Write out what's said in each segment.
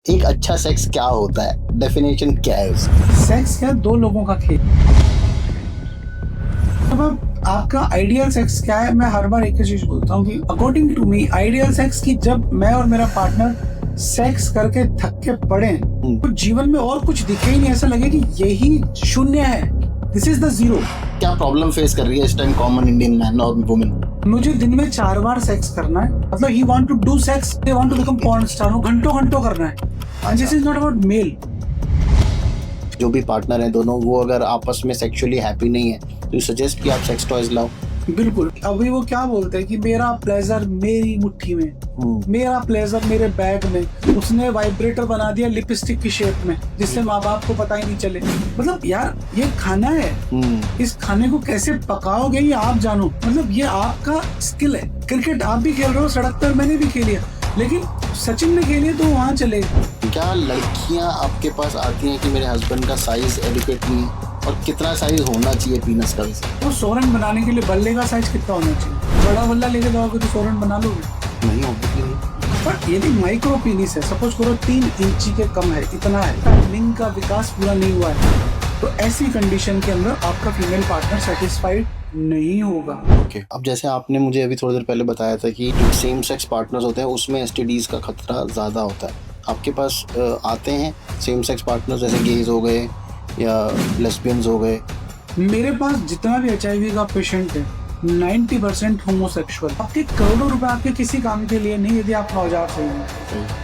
एक अच्छा सेक्स क्या होता है, डेफिनेशन क्या है उसकी? सेक्स क्या है? दो लोगों का खेल। अब आपका आइडियल सेक्स क्या है? मैं हर बार एक ही चीज बोलता हूँ कि according to me ideal sex की जब मैं और मेरा पार्टनर सेक्स करके थक के पड़े तो जीवन में और कुछ दिखे ही नहीं, ऐसा लगे कि यही शून्य है, दिस इज द जीरो। क्या प्रॉब्लम फेस कर रही है इस टाइम कॉमन इंडियन मैन और वुमेन? मुझे दिन में 4 बार सेक्स करना है, मतलब he want to do sex, they want to become porn star, वो घंटों घंटों करना है। And this is not about male. जो भी पार्टनर है दोनों, वो अगर आपस में सेक्सुअली हैप्पी नहीं है तो सजेस्ट कि आप सेक्स टॉयज लाओ। बिल्कुल। अभी वो क्या बोलते हैं कि मेरा प्लेजर मेरी मुट्ठी में, मेरा प्लेजर मेरे बैग में। उसने वाइब्रेटर बना दिया लिपस्टिक की शेप में, जिससे माँ बाप को पता ही नहीं चले। मतलब यार ये खाना है, इस खाने को कैसे पकाओगे ये आप जानो। मतलब ये आपका स्किल है। क्रिकेट आप भी खेल रहे हो, सड़क पर मैंने भी खेली है, लेकिन सचिन ने खेली है तो वहाँ चले। क्या लड़कियां आपके पास आती हैं कि मेरे हस्बैंड का साइज एडिक्वेट नहीं है, और कितना साइज होना चाहिए पीनस का वैसे? तो 100 रन बनाने के लिए बल्ले का साइज कितना होना चाहिए? बड़ा बल्ला लेके जाओगे तो 100 रन बना लोगे? नहीं, ऑब्वियसली नहीं। पर यदि माइक्रो पीनिस है, सपोज करो 3 इंची के कम है, इतना है, लिंग का विकास पूरा नहीं हुआ है, तो ऐसी कंडीशन के अंदर आपका फीमेल पार्टनर सेटिस्फाइड नहीं होगा। ओके, अब जैसे आपने मुझे अभी थोड़ी देर पहले बताया था कि जो सेम सेक्स पार्टनर्स होते हैं उसमें एसटीडीज का खतरा ज़्यादा होता है। आपके पास आते हैं सेम सेक्स पार्टनर्स, जैसे गेज हो गए या लेस्बियंस हो गए? मेरे पास जितना भी HIV का पेशेंट है 90% होमोसेक्सुअल। आपके करोड़ों रुपए आपके किसी काम के लिए नहीं, यदि आप औजार सही हैं।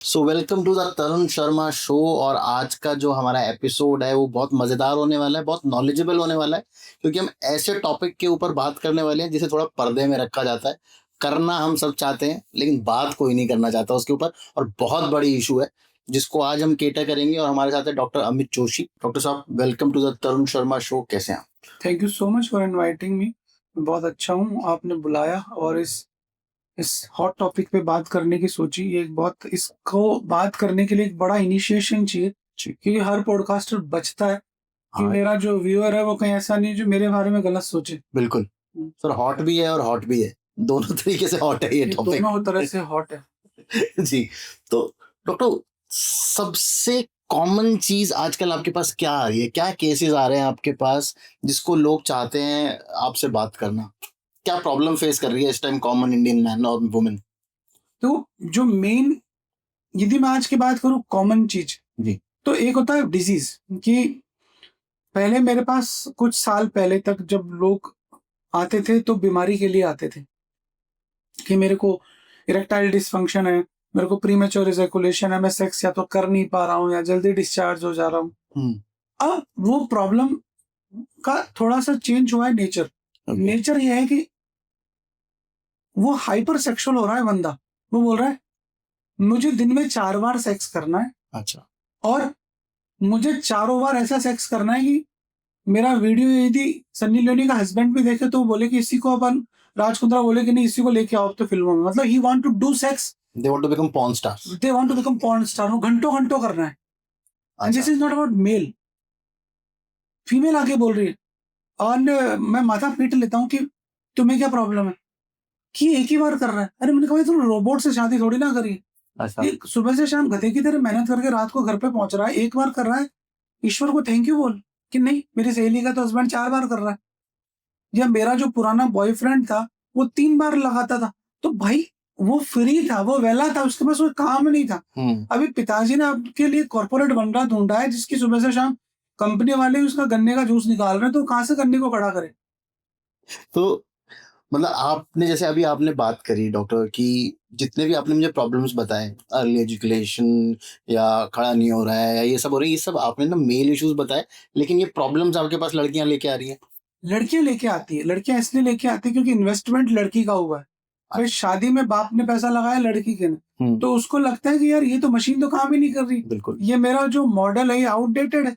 So welcome to the Tarun Sharma show. और आज का जो हमारा एपिसोड है वो बहुत मज़ेदार होने वाला है, बहुत नॉलेजेबल होने वाला है, क्योंकि हम ऐसे टॉपिक के ऊपर बात करने वाले हैं जिसे थोड़ा पर्दे में रखा जाता है। करना हम सब चाहते हैं लेकिन बात कोई नहीं करना चाहता उसके ऊपर, और बहुत बड़ी इशू है जिसको आज हम केटर करेंगे। और हमारे साथ है डॉक्टर अमित जोशी। डॉक्टर साहब, welcome to the Tarun Sharma show. कैसे हैं आप? Thank you so much for inviting me. बहुत अच्छा हूँ, आपने बुलाया और इस हॉट टॉपिक पे बात करने की सोची। ये एक बहुत, इसको बात करने के लिए एक बड़ा इनिशिएशन चाहिए, क्योंकि हर पॉडकास्टर बचता है कि हाँ, मेरा जो व्यूअर है वो कहीं ऐसा नहीं जो मेरे बारे में गलत सोचे। बिल्कुल सर, हॉट भी है और हॉट भी है, दोनों तरीके से हॉट है ये ये टॉपिक। दोनों तरह से हॉट है। जी। तो डॉक्टर, सबसे कॉमन चीज आजकल आपके पास क्या आ रही है? क्या केसेस आ रहे हैं आपके पास जिसको लोग चाहते हैं आपसे बात करना? क्या प्रॉब्लम फेस कर रही है इस टाइम कॉमन इंडियन मैन और वुमेन? तो जो मेन, यदि मैं आज की बात करूँ कॉमन चीज, जी। तो एक होता है डिजीज। कि पहले मेरे पास कुछ साल पहले तक जब लोग आते थे तो बीमारी के लिए आते थे कि मेरे को इरेक्टाइल डिसफंक्शन है, मेरे को प्रीमेच्योर इजैकुलेशन है, मैं सेक्स या तो कर नहीं पा रहा हूँ या जल्दी डिस्चार्ज हो जा रहा हूँ। अब वो प्रॉब्लम का थोड़ा सा चेंज हुआ है नेचर। नेचर ये है कि वो हाइपर सेक्सुअल हो रहा है बंदा। वो बोल रहा है मुझे दिन में 4 बार सेक्स करना है, अच्छा। और मुझे चारों बार ऐसा सेक्स करना है कि मेरा वीडियो यदि सन्नी लियोनी का हस्बैंड भी देखे तो वो बोले कि इसी को अपन, राज कुंद्रा बोले कि नहीं इसी को लेके आओ अब तो फिल्मों में। मतलब he want to do sex, they want to become porn stars. They want to become porn star, वो घंटों घंटों करना है। एंड दिस अच्छा। Is not about male. Female आके बोल रही है और मैं माथा पीट लेता हूँ कि तुम्हें क्या प्रॉब्लम है कि एक ही बार कर रहा है। अरे मैंने कहा भाई तुम रोबोट से शादी थोड़ी ना करी। अच्छा। एक सुबह से शाम गधे की तरह मेहनत करके रात को घर पे पहुंच रहा है, एक बार कर रहा है, ईश्वर को थैंक यू बोल। कि नहीं, मेरी सहेली का तो हस्बैंड 4 बार कर रहा है, या मेरा जो पुराना बॉयफ्रेंड था वो 3 बार लगाता था। तो भाई वो फ्री था, वो वेला था, उसके पास कोई काम नहीं था। अभी पिताजी ने आपके लिए कॉर्पोरेट बंदा ढूंढा है जिसकी सुबह से शाम कंपनी वाले उसका गन्ने का जूस निकाल रहे हैं, तो कहां से गन्ने को खड़ा करे। तो मतलब आपने, जैसे अभी आपने बात करी डॉक्टर की, जितने भी आपने मुझे प्रॉब्लम्स बताए, अर्ली एजुकेशन या खड़ा नहीं हो रहा है या ये सब हो रही है, ये सब आपने ना मेल इश्यूज बताए, लेकिन ये प्रॉब्लम्स आपके पास लड़कियां लेके आ रही हैं? लड़कियां लेके आती है, लड़कियां इसलिए लेके आती है क्योंकि इन्वेस्टमेंट लड़की का हुआ है। भाई शादी में बाप ने पैसा लगाया लड़की के ने, तो उसको लगता है कि यार ये तो मशीन तो काम ही नहीं कर रही, बिल्कुल। ये मेरा जो मॉडल है ये आउटडेटेड है।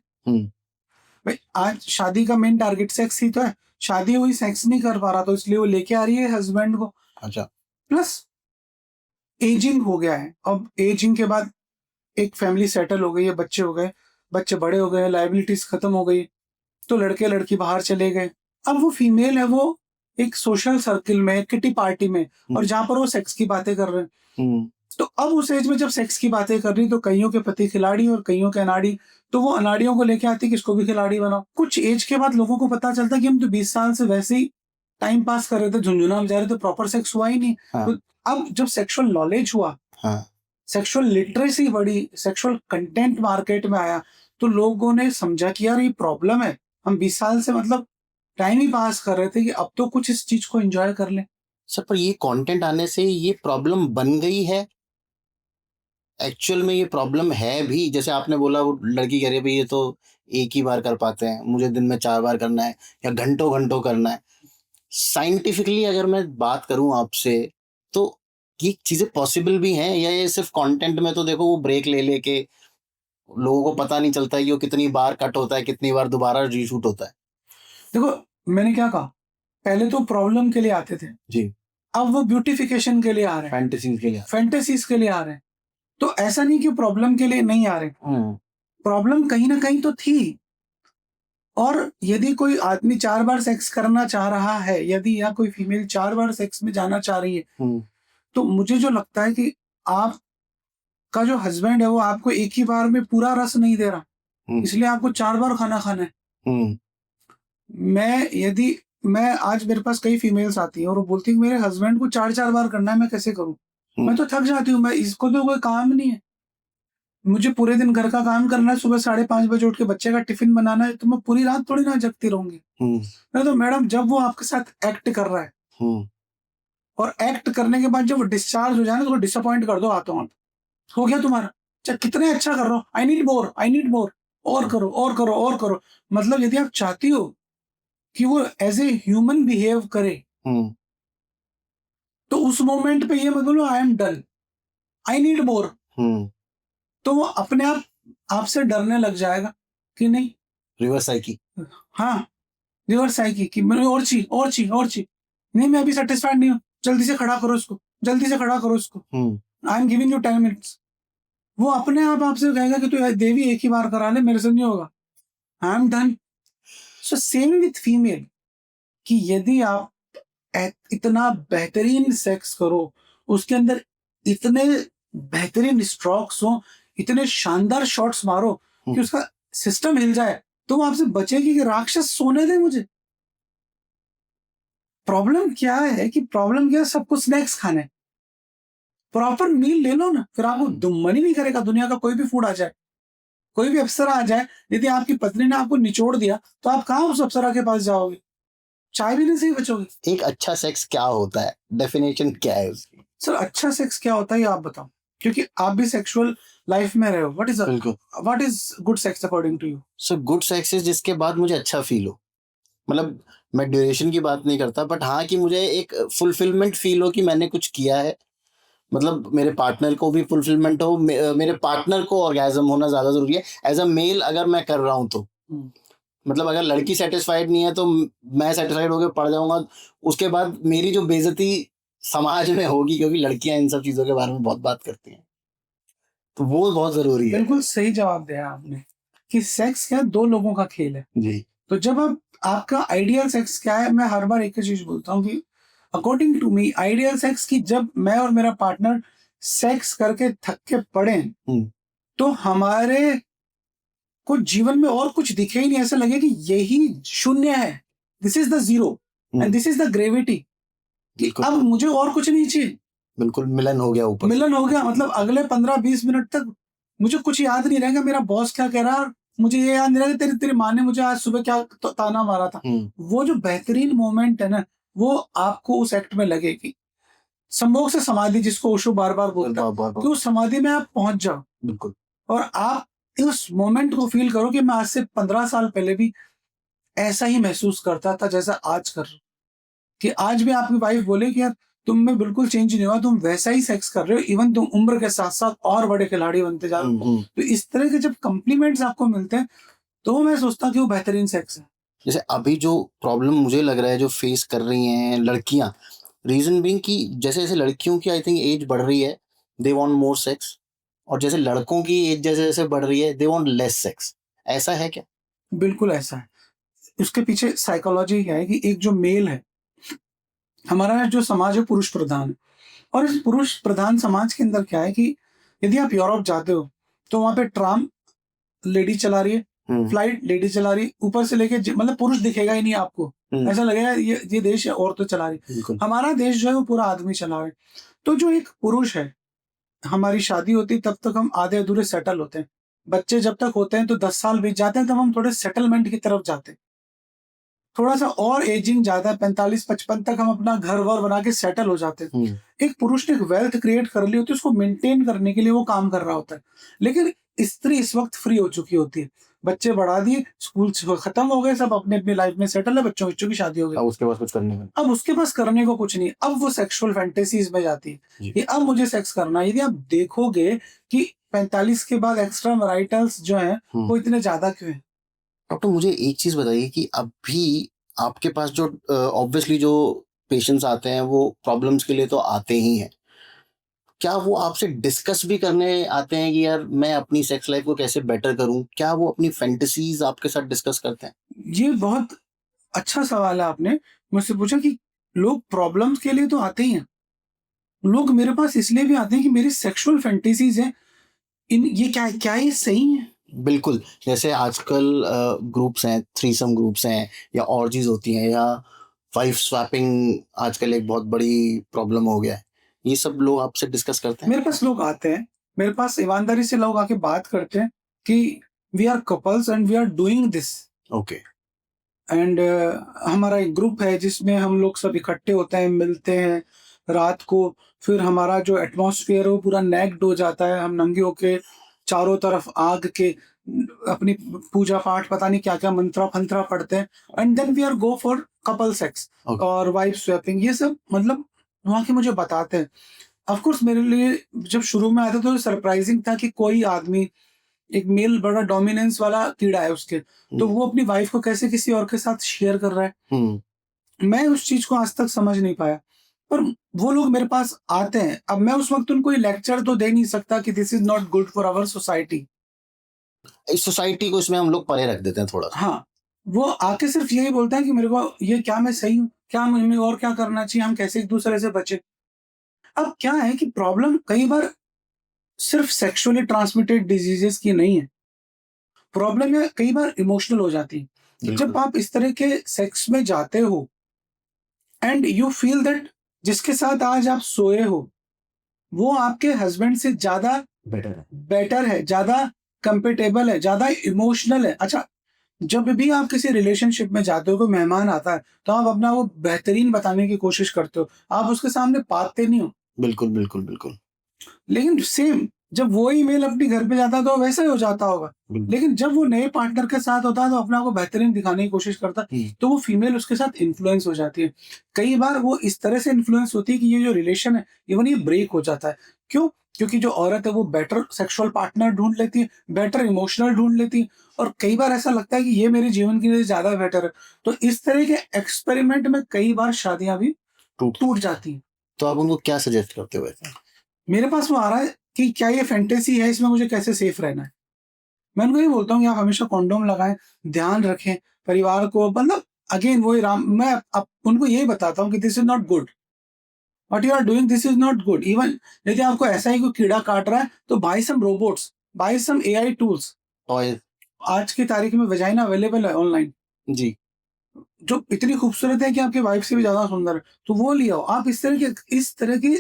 भाई आज शादी का मेन टारगेट सेक्स ही तो है, शादी हुई सेक्स नहीं कर पा रहा तो इसलिए वो लेके आ रही है हस्बैंड को। अच्छा। प्लस एजिंग हो गया है, अब एजिंग के बाद एक फैमिली सेटल हो गई है, बच्चे हो गए, बच्चे बड़े हो गए, लाइबिलिटीज खत्म हो गई, तो लड़के लड़की बाहर चले गए। अब वो फीमेल है, वो एक सोशल सर्किल में, किटी पार्टी में, और जहां पर वो सेक्स की बातें कर रहे हैं, तो अब उस एज में जब सेक्स की बातें कर रही, तो कईयों के पति खिलाड़ी और कईयों के अनाड़ी, तो वो अनाड़ियों को लेके आती कि इसको भी खिलाड़ी बनाओ। कुछ एज के बाद लोगों को पता चलता कि हम तो 20 साल से वैसे ही टाइम पास कर रहे थे, झुंझुना बजा रहे थे, प्रॉपर सेक्स हुआ ही नहीं। हाँ। तो अब जब सेक्सुअल नॉलेज हुआ, हाँ। सेक्सुअल लिटरेसी बढ़ी, सेक्सुअल कंटेंट मार्केट में आया, तो लोगों ने समझा कि यार ये प्रॉब्लम है। हम 20 साल से मतलब टाइम ही पास कर रहे थे कि अब तो कुछ इस चीज को एंजॉय कर लें। सर पर ये कंटेंट आने से ये प्रॉब्लम बन गई है, एक्चुअल में ये प्रॉब्लम है भी? जैसे आपने बोला वो लड़की कह रही है भाई ये तो एक ही बार कर पाते हैं, मुझे दिन में 4 बार करना है या घंटों घंटों करना है। साइंटिफिकली अगर मैं बात करूं आपसे, तो ये चीजें पॉसिबल भी हैं, या ये सिर्फ कंटेंट में तो देखो वो ब्रेक ले लेके लोगों को पता नहीं चलता है कि वो कितनी बार कट होता है, कितनी बार दोबारा रीशूट होता है। देखो, मैंने क्या कहा, पहले तो प्रॉब्लम के लिए आते थे, जी। अब वो ब्यूटिफिकेशन के लिए आ रहे हैं, फैंटेसीज के लिए। फैंटेसीज के लिए आ रहे हैं। तो ऐसा नहीं कि प्रॉब्लम के लिए नहीं आ रहे, प्रॉब्लम कहीं ना कहीं तो थी। और यदि कोई आदमी 4 बार सेक्स करना चाह रहा है, यदि या कोई फीमेल 4 बार सेक्स में जाना चाह रही है, तो मुझे जो लगता है कि आपका जो हस्बैंड है वो आपको एक ही बार में पूरा रस नहीं दे रहा, इसलिए आपको 4 बार खाना खाना है। मैं आज मेरे पास कई फीमेल्स आती हैं और वो बोलती है कि मेरे हस्बैंड को 4-4 बार करना है, मैं कैसे करूं? मैं तो थक जाती हूँ, मैं इसको तो कोई काम नहीं है। मुझे पूरे दिन घर का काम करना है, सुबह 5:30 बजे उठ के बच्चे का टिफिन बनाना है, तो मैं पूरी रात थोड़ी ना जगती रहूंगी। मैं तो मैडम, जब वो आपके साथ एक्ट कर रहा है और एक्ट करने के बाद जब वो डिस्चार्ज हो जाए ना, तो डिसअपॉइंट कर दो हाथों हाथ। हो गया तुम्हारा, चाहे कितने अच्छा कर रहे हो, आई नीड मोर, और करो और करो और करो। मतलब यदि आप चाहती हो कि वो एज ए ह्यूमन बिहेव करे, तो उस मोमेंट पे ये मत बोलो I am done, I need more. तो वो अपने आप आपसे डरने लग जाएगा कि नहीं। Reverse psyche. हाँ, रिवर्स साइकी कि मैंने और चाहिए और चाहिए और चाहिए, नहीं मैं अभी सेटिस्फाइड नहीं हूँ, जल्दी से खड़ा करो इसको, जल्दी से खड़ा करो इसको, I am giving you 10 minutes. वो अपने आप आपसे कहेगा कि तू देवी एक ही बार करा ले, मेरे से नहीं होगा, I am done. So same with female, कि यदि आप इतना बेहतरीन सेक्स करो, उसके अंदर इतने बेहतरीन स्ट्रोक्स हो, इतने शानदार शॉट्स मारो कि उसका सिस्टम हिल जाए, तो वो आपसे बचेगी कि राक्षस सोने दे मुझे। प्रॉब्लम क्या है कि प्रॉब्लम क्या है, सबको स्नैक्स खाने, प्रॉपर मील ले लो ना, फिर आपको मन ही नहीं करेगा दुनिया का कोई भी फूड आ जाए, कोई भी अप्सरा आ जाए, यदि आपकी पत्नी ने आपको निचोड़ दिया, तो आप कहाँ उस अप्सरा के पास जाओगे? चाय भी नहीं सही बचोगे। एक अच्छा सेक्स क्या होता है, डेफिनेशन क्या है उसकी? सर, अच्छा सेक्स क्या होता है ये आप बताओ, क्योंकि आप भी सेक्सुअल लाइफ में रहे हो। What is good sex according to you? So good sex is जिसके बाद मुझे अच्छा फील हो। मतलब मैं ड्यूरेशन की बात नहीं करता, बट हाँ कि मुझे एक फुलफिलमेंट फील हो कि मैंने कुछ किया है। मतलब मेरे पार्टनर को भी फुलफिलमेंट हो, मेरे पार्टनर को ऑर्गेज़म होना ज़्यादा ज़रूरी है। एज अ मेल अगर मैं कर रहा हूँ तो मतलब अगर लड़की सेटिस्फाइड नहीं है तो मैं सेटिस्फाइड होकर पड़ जाऊंगा, उसके बाद मेरी जो बेइज्जती समाज में होगी, क्योंकि लड़कियां इन सब चीज़ों के बारे में बहुत बात करती हैं, तो वो बहुत ज़रूरी है। बिल्कुल सही जवाब दिया आपने कि सेक्स क्या है, 2 लोगों का खेल है। जी। तो जब आपका आइडियल सेक्स क्या है, मैं हर बार एक ही चीज बोलता हूँ कि according to me ideal sex की जब मैं और मेरा पार्टनर सेक्स करके थक के पड़े, तो हमारे को जीवन में और कुछ दिखे ही नहीं, ऐसा लगे कि यही शून्य है, this is the zero and this is the gravity, कि अब मुझे और कुछ नहीं चाहिए। बिल्कुल मिलन हो गया, ऊपर मिलन हो गया, मतलब अगले 15-20 मिनट तक मुझे कुछ याद नहीं रहेगा, मेरा बॉस क्या कह रहा है, मुझे ये याद नहीं रहेगा तेरी तेरी माँ ने मुझे आज सुबह क्या ताना मारा था। वो जो बेहतरीन मोमेंट है ना, वो आपको उस एक्ट में लगेगी। संभोग से समाधि, जिसको ओशो बार बार बोलता है, कि उस समाधि में आप पहुंच जाओ। बिल्कुल। और आप उस मोमेंट को फील करो कि मैं आज से 15 साल पहले भी ऐसा ही महसूस करता था जैसा आज कर रहा हूं। कि आज भी आपकी वाइफ बोले कि यार तुम में बिल्कुल चेंज नहीं हुआ, तुम वैसा ही सेक्स कर रहे हो, इवन तुम उम्र के साथ साथ और बड़े खिलाड़ी बनते जा रहे हो। तो इस तरह के जब कॉम्प्लीमेंट्स आपको मिलते हैं, तो मैं सोचता हूँ कि वो बेहतरीन सेक्स है। जैसे अभी जो प्रॉब्लम मुझे लग रहा है जो फेस कर रही हैं लड़कियां, रीजन बीइंग कि जैसे जैसे लड़कियों की आई थिंक एज बढ़ रही है, दे वांट मोर सेक्स, और जैसे लड़कों की एज जैसे जैसे बढ़ रही है, दे वांट लेस सेक्स। ऐसा है क्या? बिल्कुल ऐसा है। उसके पीछे साइकोलॉजी क्या है कि एक जो मेल है, हमारा जो समाज है पुरुष प्रधान है, और इस पुरुष प्रधान समाज के अंदर क्या है कि यदि आप यूरोप जाते हो, तो वहाँ पे ट्राम लेडी चला रही है, हुँ, फ्लाइट लेडी चला रही है, ऊपर से लेके मतलब पुरुष दिखेगा ही नहीं आपको। हुँ, ऐसा लगेगा ये देश औरतें चला रही है। बिल्कुल। हमारा देश जो है वो पूरा आदमी चला रहा है। तो जो एक पुरुष है, हमारी शादी होती है तब तक हम आधे-अधूरे सेटल होते हैं। बच्चे जब तक होते हैं तो 10 साल बीत जाते हैं, तब हम थोड़े सेटलमेंट की तरफ जाते हैं। थोड़ा-सा और एजिंग ज़्यादा है, 45-55 तक हम अपना घर-वर बना के सेटल हो जाते हैं। हुँ, एक पुरुष ने एक वेल्थ क्रिएट कर ली होती है, उसको मेंटेन करने के लिए वो काम कर रहा होता है। लेकिन स्त्री इस वक़्त फ्री हो चुकी होती है। बच्चे बढ़ा दिए, स्कूल खत्म हो गए, सब अपनी-अपनी लाइफ़ में सेटल है, बच्चों-बच्चों की शादी हो गई। अब उसके पास कुछ करने का। अब उसके पास करने को कुछ नहीं है। अब वो सेक्सुअल फैंटेसीज़ में जाती है जी। कि अब मुझे सेक्स करना है। यदि आप देखोगे कि 45 के बाद एक्स्ट्रा मैरिटल्स जो हैं, हुँ। वो इतने ज़्यादा क्यों हैं? डॉक्टर मुझे एक चीज़ बताइए कि अभी आपके पास जो ऑब्वियसली जो पेशेंट्स आते हैं वो प्रॉब्लम्स के लिए तो आते ही हैं। क्या वो आपसे डिस्कस भी करने आते हैं कि यार मैं अपनी सेक्स लाइफ को कैसे बेटर करूँ? क्या वो अपनी फैंटेसीज़ आपके साथ डिस्कस करते हैं? ये बहुत अच्छा सवाल है आपने मुझसे पूछा कि लोग प्रॉब्लम्स के लिए तो आते ही हैं। लोग मेरे पास इसलिए भी आते हैं कि मेरी सेक्सुअल फैंटेसीज़ हैं, इन ये क्या ये सही है? बिल्कुल, जैसे आजकल ग्रुप्स हैं, थ्रीसम ग्रुप्स हैं या ऑर्जीज़ होती हैं या वाइफ स्वैपिंग आजकल एक बहुत बड़ी प्रॉब्लम हो गया है। ये सब लोग आपसे डिस्कस करते हैं? मेरे पास लोग आते हैं, मेरे पास ईमानदारी से लोग आके बात करते हैं कि we are couples and we are doing this. Okay. And हमारा एक ग्रुप है जिसमें हम लोग सब इकट्ठे होते हैं, मिलते हैं रात को। फिर हमारा जो एटमॉस्फेयर है वो पूरा नेक्ड हो जाता है। हम नंगे होके चारों तरफ आग के अपनी पूजा पाठ पता नहीं क्या-क्या मंत्रा-फंत्रा पढ़ते हैं, and then we are go for couple sex okay. और वाइफ स्वैपिंग, ये सब मतलब वहाँ के मुझे बताते हैं। ऑफ कोर्स मेरे लिए जब शुरू में आया था तो सरप्राइजिंग था कि कोई आदमी, एक मेल बड़ा डोमिनेंस वाला कीड़ा है उसके, हुँ, तो वो अपनी वाइफ को कैसे किसी और के साथ शेयर कर रहा है। हुँ। मैं उस चीज़ को आज तक समझ नहीं पाया। पर वो लोग मेरे पास आते हैं। अब मैं उस वक़्त उनको ये लेक्चर तो दे नहीं सकता कि this is not good for our society. इस सोसाइटी को इसमें हम लोग परे रख देते हैं थोड़ा-सा। हाँ, वो आके सिर्फ़ यही बोलता है कि मेरे को ये क्या मैं सही हूँ? क्या हमें और क्या करना चाहिए? हम कैसे एक-दूसरे से बचें? अब क्या है कि प्रॉब्लम कई बार सिर्फ़ सेक्सुअली ट्रांसमिटेड डिसीज़ेज़ की नहीं है। प्रॉब्लम ये कई बार इमोशनल हो जाती है। जब बिल्कुल। आप इस तरह के सेक्स में जाते हो एंड यू फील दैट जिसके साथ आज आप सोए हो, वो आपके हस्बैंड से ज़्यादा बेटर है। बेटर है, ज़्यादा कंफर्टेबल है, ज़्यादा इमोशनल है। अच्छा, जब भी आप किसी रिलेशनशिप में जाते हो, कोई मेहमान आता है, तो आप अपना वो बेहतरीन बताने की कोशिश करते हो। आप उसके सामने पाते नहीं हो। बिल्कुल, बिल्कुल, बिल्कुल। लेकिन सेम जब वही मेल अपने घर पे जाता है तो वैसा ही हो जाता होगा। बिल्कुल। लेकिन जब वो नए पार्टनर के साथ होता है तो अपने आप को बेहतरीन दिखाने की कोशिश करता है, हुँ। तो वो फीमेल उसके साथ इन्फ्लुएंस हो जाती है। कई बार वो इस तरह से इन्फ्लुएंस होती है कि ये जो रिलेशन है, इवन ये ब्रेक हो जाता है। क्यों? क्योंकि जो औरत है वो बेटर सेक्सुअल पार्टनर ढूँढ लेती है, बेटर इमोशनल ढूँढ लेती है, और कई बार ऐसा लगता है कि ये मेरे जीवन के लिए ज़्यादा बेटर है। तो इस तरह के एक्सपेरिमेंट में कई बार शादियाँ भी टूट टूट जाती हैं। तो आप उनको क्या सजेस्ट करते हो वैसे? मेरे पास वो आ रहा है कि क्या ये फैंटेसी है, इसमें मुझे कैसे सेफ रहना है? मैं उनको ये बोलता हूँ कि आप हमेशा कॉन्डोम लगाएँ, ध्यान रखें, परिवार को मतलब अगेन वही राम मैं अब उनको यही बताता हूँ कि this is not good. What you are doing this is not good. Even यदि आपको ऐसा ही कोई कीड़ा काट रहा है, तो बाय सम रोबोट्स, बाय सम एआई टूल्स। टॉयज़। आज की तारीख में वजाइना अवेलेबल है ऑनलाइन, जी। जो इतनी खूबसूरत है कि आपकी वाइफ से भी ज़्यादा सुंदर है। तो वो ले आओ। आप इस तरह के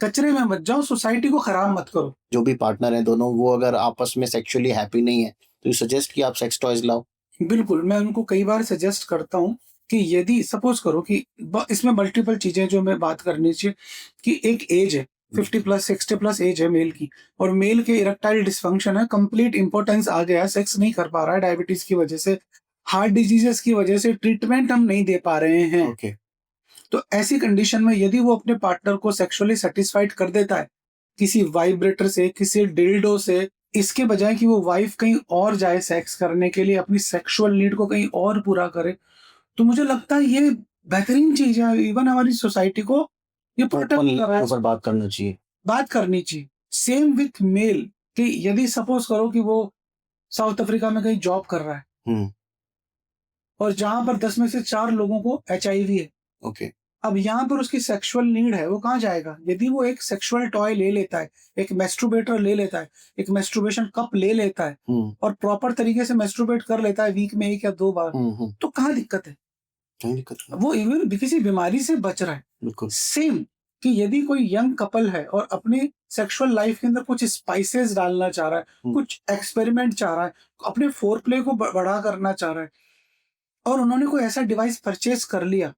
कचरे में मत जाओ, सोसाइटी को खराब मत करो। जो भी पार्टनर हैं दोनों वो अगर आपस में सेक्सुअली हैप्पी नहीं है, तो यू सजेस्ट कि आप सेक्स टॉयज़ लाओ? बिल्कुल, मैं उनको कई बार सजेस्ट करता हूँ कि यदि सपोज़ करो कि इसमें मल्टीपल चीज़ें जो हमें बात करनी चाहिए कि एक एज है, 50 प्लस 60 प्लस एज है मेल की, और मेल के इरेक्टाइल डिस्फंक्शन है, कंप्लीट इम्पोर्टेंस आ गया है, सेक्स नहीं कर पा रहा है डायबिटीज़ की वजह से, हार्ट डिजीज़ेज़ की वजह से ट्रीटमेंट हम नहीं दे पा रहे हैं। ओके। तो ऐसी कंडीशन में यदि वो अपने पार्टनर को सेक्सुअली सैटिस्फाइड कर देता है, किसी वाइब्रेटर से, किसी डिल्डो से, इसके बजाय कि वो वाइफ़ कहीं और जाए सेक्स करने के लिए, अपनी सेक्सुअल नीड को कहीं और पूरा करे, तो मुझे लगता है ये बेहतरीन चीज़ है। इवन हमारी सोसाइटी को ये प्रोटेक्ट ओपन कर रहा है। ऊपर बात करना चाहिए। बात करनी चाहिए। सेम विथ मेल कि यदि सपोज़ करो कि वो साउथ अफ्रीका में कहीं जॉब कर रहा है हम्म, और जहां पर 10 में से 4 लोगों को HIV है। ओके, अब यहाँ पर उसकी सेक्सुअल नीड है, वो कहाँ जाएगा? यदि वो एक सेक्सुअल टॉय ले लेता है, एक मैस्ट्रुबेटर ले लेता है, एक मैस्ट्रुबेशन कप ले लेता है और प्रॉपर तरीके से मैस्ट्रुबेट कर लेता है वीक में 1 या 2 बार, तो कहाँ दिक्कत है? कहीं दिक्कत नहीं, वो इवन किसी बीमारी से बच रहा है। बिल्कुल, सेम कि यदि कोई यंग कपल है और अपनी सेक्सुअल लाइफ के अंदर कुछ स्पाइसेस डालना चाह रहा है, कुछ एक्सपेरिमेंट चाह रहा है, अपने फोर प्ले को बड़ा करना चाह रहा है और उन्होंने कोई ऐसा डिवाइस परचेज कर लिया,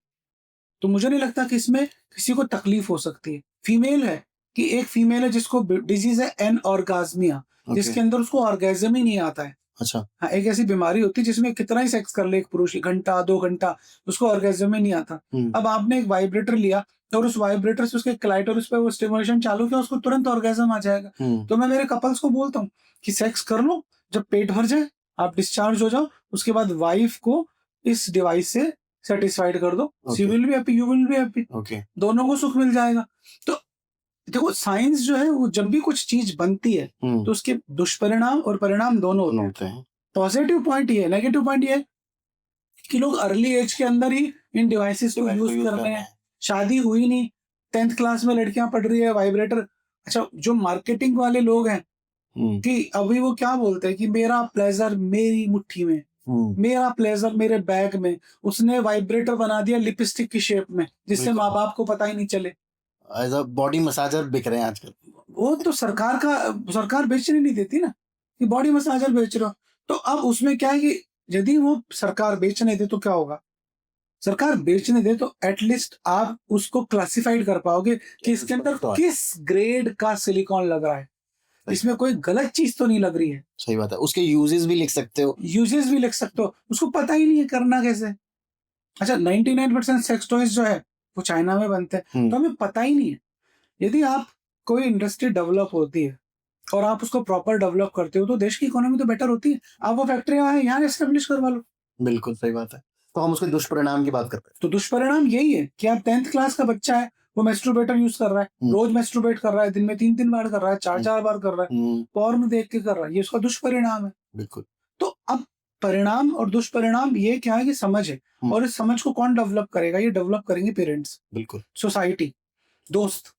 तो मुझे नहीं लगता कि इसमें किसी को तकलीफ हो सकती है। फीमेल है कि एक फीमेल है जिसको डिजीज है एनऑर्गाज्मिया, जिसके अंदर उसको ऑर्गेज्म ही नहीं आता है। अच्छा, हाँ, एक ऐसी बीमारी होती है जिसमें कितना ही सेक्स कर ले एक पुरुष, घंटा 2 घंटा, उसको ऑर्गेज्म ही नहीं आता। अब आपने एक वाइब्रेटर लिया और उस वाइब्रेटर से उसके क्लाइटोरिस पे वो स्टिमुलेशन चालू किया, उसको तुरंत ऑर्गेज्म आ जाएगा। तो मैं मेरे कपल्स को बोलता हूँ कि सेक्स कर लो, जब पेट भर जाए आप डिस्चार्ज हो जाओ, उसके बाद वाइफ को इस डिवाइस से सेटिस्फाइड कर दो, she will be happy, you will be happy, दोनों को सुख मिल जाएगा। तो देखो साइंस जो है वो जब भी कुछ चीज बनती है तो उसके दुष्परिणाम और परिणाम दोनों होते हैं। पॉजिटिव पॉइंट ये है, नेगेटिव पॉइंट ये है कि लोग अर्ली एज के अंदर ही इन डिवाइसेस को यूज कर रहे हैं। शादी हुई नहीं, 10th क्लास में लड़कियां पढ़ रही है वाइब्रेटर। अच्छा, जो मार्केटिंग वाले लोग हैं कि अभी वो क्या बोलते हैं कि मेरा प्लेजर मेरी मुट्ठी में, मेरा प्लेजर मेरे बैग में, उसने वाइब्रेटर बना दिया लिपस्टिक की शेप में जिससे माँ बाप को पता ही नहीं चले। एज अ बॉडी मसाजर बिक रहे हैं आजकल। वो तो सरकार बेचने नहीं देती ना कि बॉडी मसाजर बेच रहे हो। तो अब उसमें क्या है कि यदि वो सरकार बेचने दे तो क्या होगा? सरकार बेचने दे तो एटलीस्ट आप उसको क्लासिफाइड कर पाओगे कि इसके अंदर किस ग्रेड का सिलिकॉन लग रहा है, इसमें कोई गलत चीज तो नहीं लग रही है। सही बात है, उसके यूजेस भी लिख सकते हो, उसको पता ही नहीं है करना कैसे। अच्छा, 99% सेक्स टॉयज जो है वो चाइना में बनते हैं, तो हमें पता ही नहीं है। यदि आप कोई इंडस्ट्री डेवलप होती है और आप उसको प्रॉपर डेवलप करते हो तो देश की इकोनॉमी तो बेटर होती है। आप वो फैक्ट्रियां यहाँ एस्टेब्लिश करवा लो। बिल्कुल सही बात है। तो हम उसके दुष्परिणाम की बात करते हैं। तो दुष्परिणाम यही है कि आप 10th क्लास का बच्चा है, वो मैस्ट्रुबेटर यूज कर रहा है, रोज मैस्ट्रुबेट कर रहा है, दिन में 3-3 बार कर रहा है, 4-4 बार कर रहा है, पॉर्न देख के कर रहा है, ये उसका दुष्परिणाम है। बिल्कुल। तो अब परिणाम और दुष्परिणाम ये क्या है कि समझ है, और इस समझ को कौन डेवलप करेगा? ये डेवलप करेंगे पेरेंट्स, बिल्कुल, सोसाइटी, दोस्त,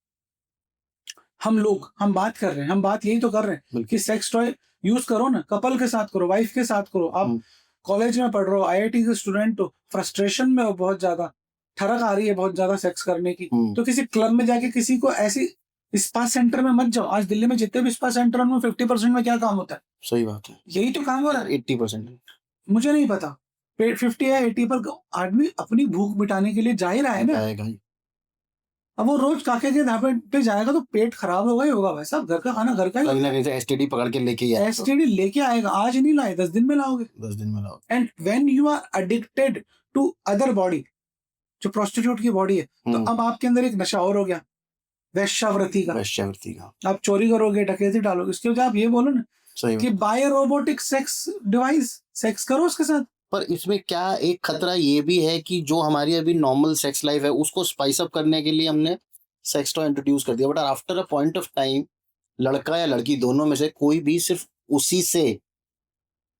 हम लोग। हम बात कर रहे हैं, हम बात यही तो कर रहे हैं कि सेक्स टॉय यूज करो ना, कपल के साथ करो, वाइफ के साथ करो। आप कॉलेज में पढ़ रहे हो, IIT के स्टूडेंट हो, फ्रस्ट्रेशन में हो, बहुत ज्यादा ठरक आ रही है बहुत ज्यादा सेक्स करने की, तो किसी क्लब में जाके किसी को ऐसी स्पा सेंटर में मत जाओ। आज दिल्ली में जितने भी स्पा सेंटर में 50% में क्या काम होता है? सही बात है, यही तो काम हो रहा है। 80% मुझे नहीं पता 50 या 80 पर आदमी अपनी भूख मिटाने के लिए जा ही रहा है ना। अब वो रोज काके के ढाबे पे जाएगा तो पेट खराब होगा ही होगा भाई साहब। घर का खाना घर का ही, कहीं ना कहीं से STD पकड़ के लेके आएगा। STD लेके आएगा, आज नहीं लाए 10 दिन में लाओगे। 10 दिन में लाओगे। And when you are addicted to other body, जो प्रोस्टिट्यूट की बॉडी है, तो अब आपके अंदर एक नशा और हो गया, वैश्यावृत्ति का। आप चोरी करोगे, डकैती डालोगे, इसके वजह आप ये बोलो ना कि by robotic sex device, sex करो उसके साथ। पर इसमें क्या एक खतरा ये भी है कि जो हमारी अभी नॉर्मल सेक्स लाइफ है उसको स्पाइस अप करने के लिए हमने सेक्स टॉय इंट्रोड्यूस कर दिया, but after a point of time लड़का या लड़की दोनों में से कोई भी सिर्फ उसी से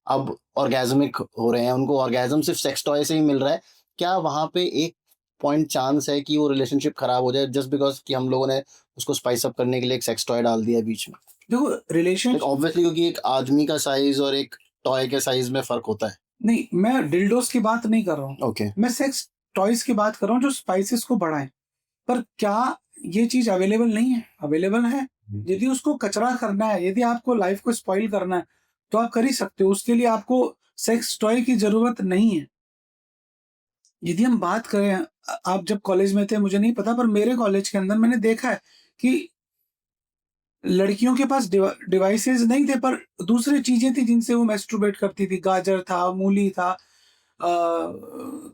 अब ऑर्गेजमिक हो रहे हैं, उनको ऑर्गेजम सिर्फ सेक्स टॉय से ही मिल रहा है। क्या वहां पे एक पॉइंट चांस है कि वो रिलेशनशिप खराब हो जाए जस्ट बिकॉज कि हम लोगों ने उसको स्पाइस अप करने के लिए एक सेक्स टॉय डाल दिया बीच में? देखो रिलेशनशिप ऑब्वियसली क्योंकि एक आदमी का साइज और एक टॉय के साइज में फर्क होता है। नहीं, मैं डिल्डोस की बात नहीं कर रहा हूँ। ओके, मैं सेक्स टॉयज की बात कर रहा हूँ जो स्पाइसेस को बढ़ाएं। पर क्या ये चीज अवेलेबल नहीं है? अवेलेबल है। यदि उसको कचरा करना है, यदि आपको लाइफ को स्पॉइल करना है तो आप कर ही सकते हो, उसके लिए आपको सेक्स टॉय की जरूरत नहीं है। यदि हम बात करें, आप जब कॉलेज में थे मुझे नहीं पता, पर मेरे कॉलेज के अंदर मैंने देखा है कि लड़कियों के पास डिवाइसेस नहीं थे पर दूसरी चीजें थी जिनसे वो मैस्ट्रुबेट करती थी। गाजर था, मूली था,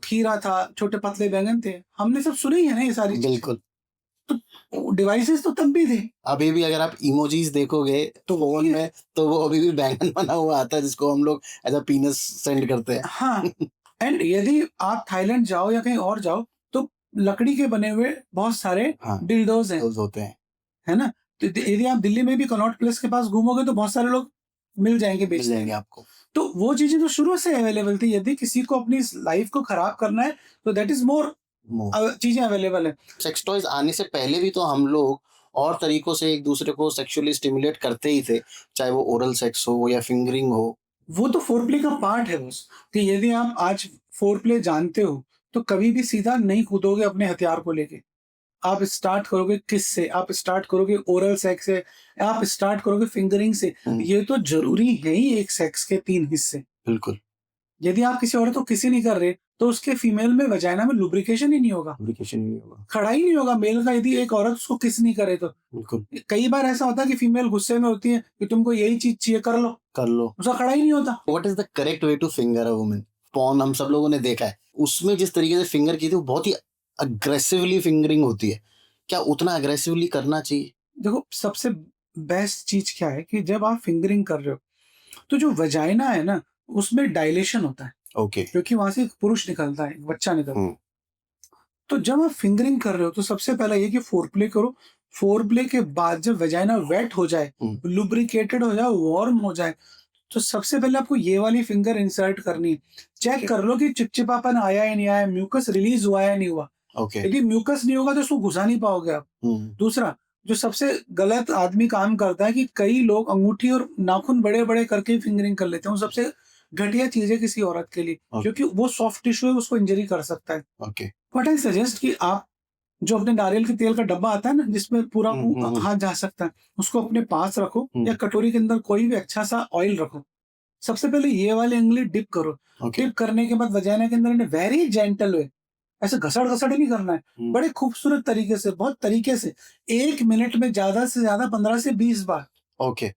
खीरा था, छोटे पतले बैंगन थे, हमने सब सुने ही है ना ये सारी चीजें। बिल्कुल। तो डिवाइसेस तो तब भी थे। अभी भी अगर आप इमोजीज देखोगे तो फोन में, तो वो अभी भी बैंगन बना हुआ आता है जिसको हम लोग एज अ पीनस सेंड करते हैं। हाँ, एंड यदि आप थाईलैंड जाओ या कहीं और जाओ तो लकड़ी के बने हुए बहुत सारे डिल्डोज हैं, होते हैं, है ना। तो यदि आप दिल्ली में भी कनॉट प्लेस के पास घूमोगे तो बहुत सारे लोग मिल जाएंगे मिल बेचने जाएंगे के। आपको। तो वो चीजें तो शुरू से अवेलेबल थी। यदि किसी को अपनी लाइफ को खराब करना है तो दैट इज मोर चीजें अवेलेबल है। सेक्स टॉयज आने से पहले भी तो हम लोग और तरीकों से एक दूसरे को सेक्सुअली स्टिमुलेट करते ही थे, चाहे वो ओरल सेक्स हो या फिंगरिंग हो। वो तो फोरप्ले का पार्ट है बस, कि यदि आप आज फोरप्ले जानते हो तो कभी भी सीधा नहीं कूदोगे अपने हथियार को लेके। आप स्टार्ट करोगे किस से, आप स्टार्ट करोगे ओरल सेक्स से, आप स्टार्ट करोगे फिंगरिंग से। ये तो जरूरी है ही एक सेक्स के 3 हिस्से। बिल्कुल। यदि आप किसी औरत को किसी नहीं कर रहे तो उसके फीमेल में वजाइना में लुब्रिकेशन ही नहीं होगा, लुब्रिकेशन नहीं होगा, खड़ा ही नहीं होगा मेल का। यदि एक औरत उसको किस नहीं करे तो बिल्कुल कई बार ऐसा होता है कि फीमेल गुस्से में होती है कि तुमको यही चीज चाहिए, कर लो, उसका खड़ा ही नहीं होता। What is the correct way two finger a woman? Porn हम सब लोगों ने देखा है, उसमें जिस तरीके से फिंगर की थी वो बहुत ही अग्रेसिवली फिंगरिंग होती है। क्या उतना अग्रेसिवली करना चाहिए? देखो सबसे बेस्ट चीज क्या है कि जब आप फिंगरिंग कर रहे हो तो जो वजाइना है ना उसमें डायलेशन होता है, ओके। क्योंकि वहां से एक पुरुष निकलता है, एक बच्चा निकलता है। तो जब आप फिंगरिंग कर रहे हो तो सबसे पहला ये कि फोरप्ले करो। फोरप्ले के बाद जब वजाइना वेट हो जाए, लुब्रिकेटेड हो जाए, वार्म हो जाए, तो सबसे पहले आपको ये वाली फिंगर इंसर्ट करनी है। चेक कर लो कि चिपचिपापन आया या नहीं आया, म्यूकस रिलीज हुआ या नहीं हुआ। ओके। यदि म्यूकस नहीं होगा तो उसको घुसा नहीं पाओगे आप। दूसरा जो सबसे गलत आदमी काम करता है कि कई लोग अंगूठी और नाखून बड़े बड़े करके फिंगरिंग कर लेते हैं। वो सबसे घटिया चीज है किसी औरत के लिए, क्योंकि वो सॉफ्ट टिश्यू है, उसको इंजरी कर सकता है। ओके। व्हाट आई सजेस्ट कि आप जो अपने नारियल के तेल का डब्बा आता है ना जिसमें पूरा हाथ जा सकता है, उसको अपने पास रखो या कटोरी के अंदर कोई भी अच्छा सा ऑयल रखो। सबसे पहले ये वाली उंगली डिप करो। डिप करने के बाद वजाइना के अंदर वेरी जेंटल वे, ऐसे घसड़ घसड़ नहीं करना है, बड़े खूबसूरत तरीके से, बहुत तरीके से 1 मिनट में ज्यादा से ज्यादा 15 से 20 बार। ओके।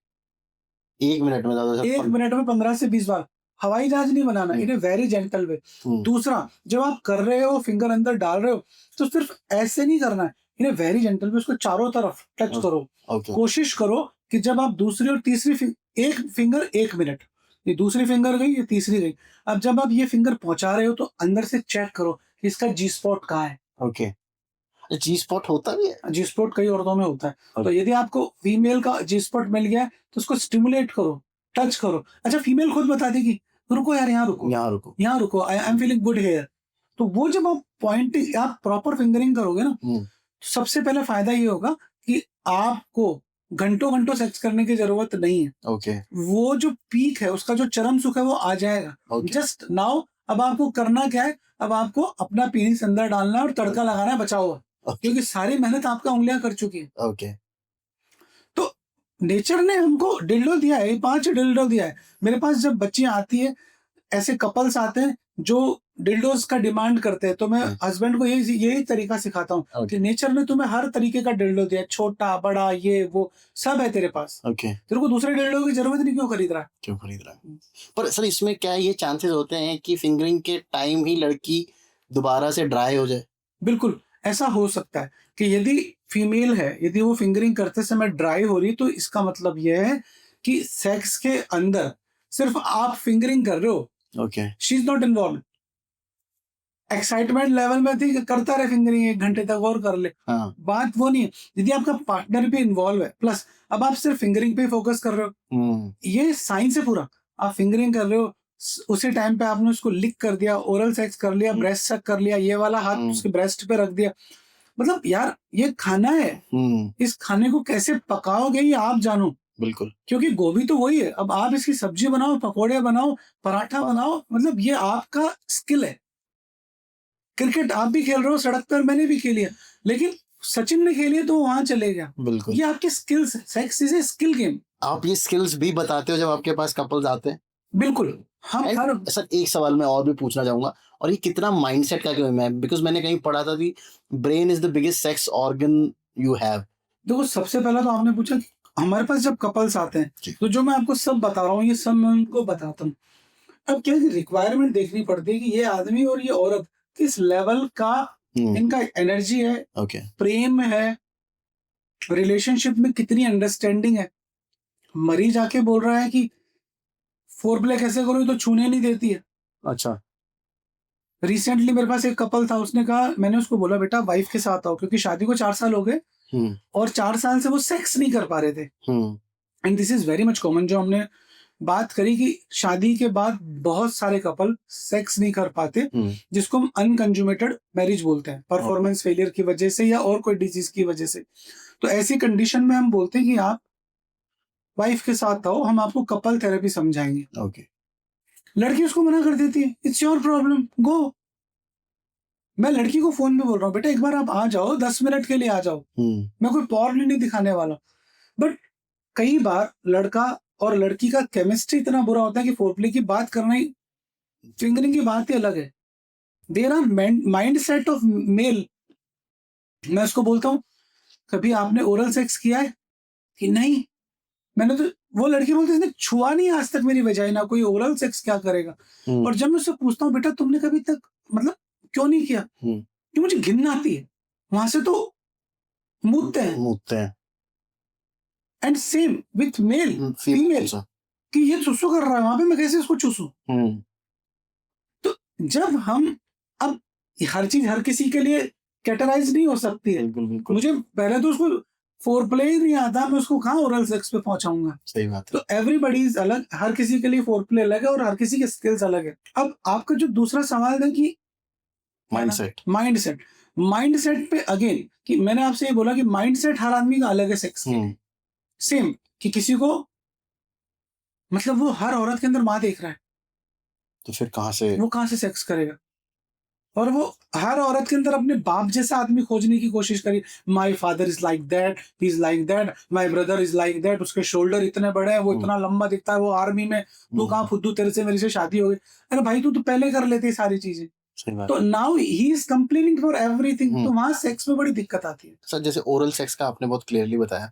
1 मिनट में ज्यादा से 1 मिनट में 15 से 20 बार। हवाई जहाज नहीं बनाना, इन ए वेरी जेंटल वे। दूसरा जब आप कर रहे हो फिंगर अंदर डाल रहे हो तो सिर्फ ऐसे नहीं करना है, इन ए वेरी जेंटल वे उसको चारों तरफ टच करो। कोशिश करो कि जब आप दूसरी और तीसरी एक फिंगर 1 मिनट, ये दूसरी फिंगर गई, ये तीसरी गई। अब जब आप ये फिंगर पहुंचा रहे हो तो अंदर से चेक करो कि इसका जी स्पॉट कहाँ है। ओके। जी स्पॉट होता भी है? जी स्पॉट कई औरतों में होता है। तो यदि आपको फीमेल का जी स्पॉट मिल गया है तो उसको स्टिमुलेट करो, टच करो। अच्छा फीमेल खुद बता देगी रुको यार, यहाँ रुको, यहाँ रुको, यहाँ रुको, I am feeling good here. तो वो जब आप पॉइंटिंग, आप प्रॉपर फिंगरिंग करोगे ना, तो सबसे पहले फायदा ये होगा कि आपको घंटों घंटों सेक्स करने की जरूरत नहीं है। ओके। वो जो पीक है, उसका जो चरम सुख है वो आ जाएगा जस्ट नाउ। अब आपको करना क्या है, अब आपको अपना पीनिस अंदर डालना है और तड़का लगाना है बचा हुआ, क्योंकि सारी मेहनत आपका उंगलियां कर चुकी है। ओके। तो नेचर ने हमको डिल्डो दिया है, 5 डिल्डो दिया है। मेरे पास जब बच्चियां आती है, ऐसे कपल्स आते हैं जो डिल्डोज का डिमांड करते हैं, तो मैं हस्बैंड को यही तरीका सिखाता हूँ कि नेचर ने तुम्हें हर तरीके का डिल्डो दिया, छोटा बड़ा ये वो सब है तेरे पास। तेरे को दूसरे डिल्डो की जरूरत नहीं, क्यों खरीद रहा है? पर सर इसमें क्या ये चांसेस होते हैं कि फिंगरिंग के टाइम ही लड़की दोबारा से ड्राई हो जाए? बिल्कुल ऐसा हो सकता है कि यदि फीमेल है, यदि वो फिंगरिंग करते समय ड्राई हो रही, तो इसका मतलब यह है कि सेक्स के अंदर सिर्फ आप फिंगरिंग कर रहे हो, she is not involve. Excitement level में थी, करता रहे फिंगरिंग 1 घंटे तक और कर ले। बात वो नहीं है। यदि आपका पार्टनर भी इन्वॉल्व है, प्लस अब आप सिर्फ फिंगरिंग पे फोकस कर रहे हो, ये साइंस है पूरा। आप फिंगरिंग कर रहे हो, उसी टाइम पे आपने उसको लिक कर दिया, ओरल सेक्स कर लिया, ब्रेस्ट सक कर लिया, ये वाला हाथ उसके ब्रेस्ट पे रख दिया। मतलब यार ये खाना है, इस खाने को कैसे पकाओगे ये आप जानो। बिल्कुल। क्योंकि गोभी तो वही है, अब आप इसकी सब्जी बनाओ, पकोड़े बनाओ, पराठा बनाओ, मतलब ये आपका स्किल है। क्रिकेट आप भी खेल रहे हो सड़क पर, मैंने भी खेली है, लेकिन सचिन ने खेली है तो वहां चले गया। बिल्कुल। ये आपके स्किल्स है, sex is a skill game. आप ये स्किल्स भी बताते हो जब आपके पास कपल्स आते हैं? बिल्कुल। हम सर एक सवाल मैं और भी पूछना चाहूंगा, और ये कितना माइंडसेट का गेम है, बिकॉज मैंने कहीं पढ़ा था कि brain is the biggest sex organ you have. देखो सबसे पहला तो आपने पूछा हमारे पास जब कपल्स आते हैं तो जो मैं आपको सब बता रहा हूँ ये सब मैं उनको बताता हूँ। अब क्या रिक्वायरमेंट देखनी पड़ती है कि ये आदमी और ये औरत किस लेवल का इनका एनर्जी है, प्रेम है, रिलेशनशिप में कितनी अंडरस्टैंडिंग है। मरीज आके बोल रहा है कि फोरप्ले कैसे करो, तो छूने नहीं देती है। अच्छा। रिसेंटली मेरे पास एक कपल था, उसने कहा, मैंने उसको बोला बेटा वाइफ के साथ आओ, क्योंकि शादी को 4 साल हो गए और 4 साल से वो सेक्स नहीं कर पा रहे थे। And this is very much common. जो हमने बात करी कि शादी के बाद बहुत सारे कपल सेक्स नहीं कर पाते, जिसको हम अनकंज्यूमेटेड मैरिज बोलते हैं, परफॉर्मेंस फेलियर की वजह से या और कोई डिजीज की वजह से। तो ऐसी कंडीशन में हम बोलते हैं कि आप वाइफ के साथ आओ, हम आपको कपल थेरेपी समझाएंगे। ओके। लड़की उसको मना कर देती है, इट्स योर प्रॉब्लम, गो। मैं लड़की को फोन में बोल रहा हूँ, बेटा एक बार आप आ जाओ, 10 मिनट के लिए आ जाओ, मैं कोई पॉर्न नहीं दिखाने वाला। बट कई बार लड़का और लड़की का केमिस्ट्री इतना बुरा होता है कि फोरप्ले की बात करना ही, फिंगरिंग की बात ही अलग है। There are mind set of male. मैं उसको बोलता हूँ, कभी आपने ओरल सेक्स किया है? कि नहीं, मैंने तो, वो लड़की बोलती है इसने छुआ नहीं आज तक मेरी वजाइना, कोई ओरल सेक्स क्या करेगा। और जब मैं उससे पूछता हूँ, बेटा तुमने कभी तक मतलब क्यों नहीं किया? कि मुझे घिन आती है, वहां से तो मूतते हैं। And same with male female, कि ये चूसू कर रहा है वहां पे, मैं कैसे इसको चूसू? तो जब हम, अब हर चीज हर किसी के लिए कैटेगराइज नहीं हो सकती है। बिल्कुल। मुझे पहले तो उसको फोरप्ले ही नहीं आता, मैं उसको कहाँ ओरल सेक्स पे पहुंचाऊंगा? सही बात है। तो एवरीबडी इज अलग, हर किसी के लिए फोरप्ले अलग है और हर किसी के स्किल्स अलग है। अब आपका जो दूसरा सवाल है कि माइंडसेट पे अगेन, कि मैंने आपसे ये बोला कि माइंडसेट हर आदमी का अलग है सेक्स के लिए। सेम कि किसी को, मतलब वो हर औरत के अंदर माँ देख रहा है, तो फिर वो कहाँ से सेक्स करेगा? और वो हर औरत के अंदर अपने बाप जैसा आदमी खोजने की कोशिश करी, my father is like that, he is like that, my brother is like that, उसके शोल्डर इतने बड़े हैं, वो इतना लंबा दिखता है, वो आर्मी में, तू कहाँ फुद्दू, तेरे से मेरी से शादी हो गई। अरे भाई तू तो पहले कर लेते सारी चीजें। तो now he is complaining for everything. तो वहां सेक्स में बड़ी दिक्कत आती है। सर जैसे ओरल सेक्स का आपने बहुत क्लियरली बताया,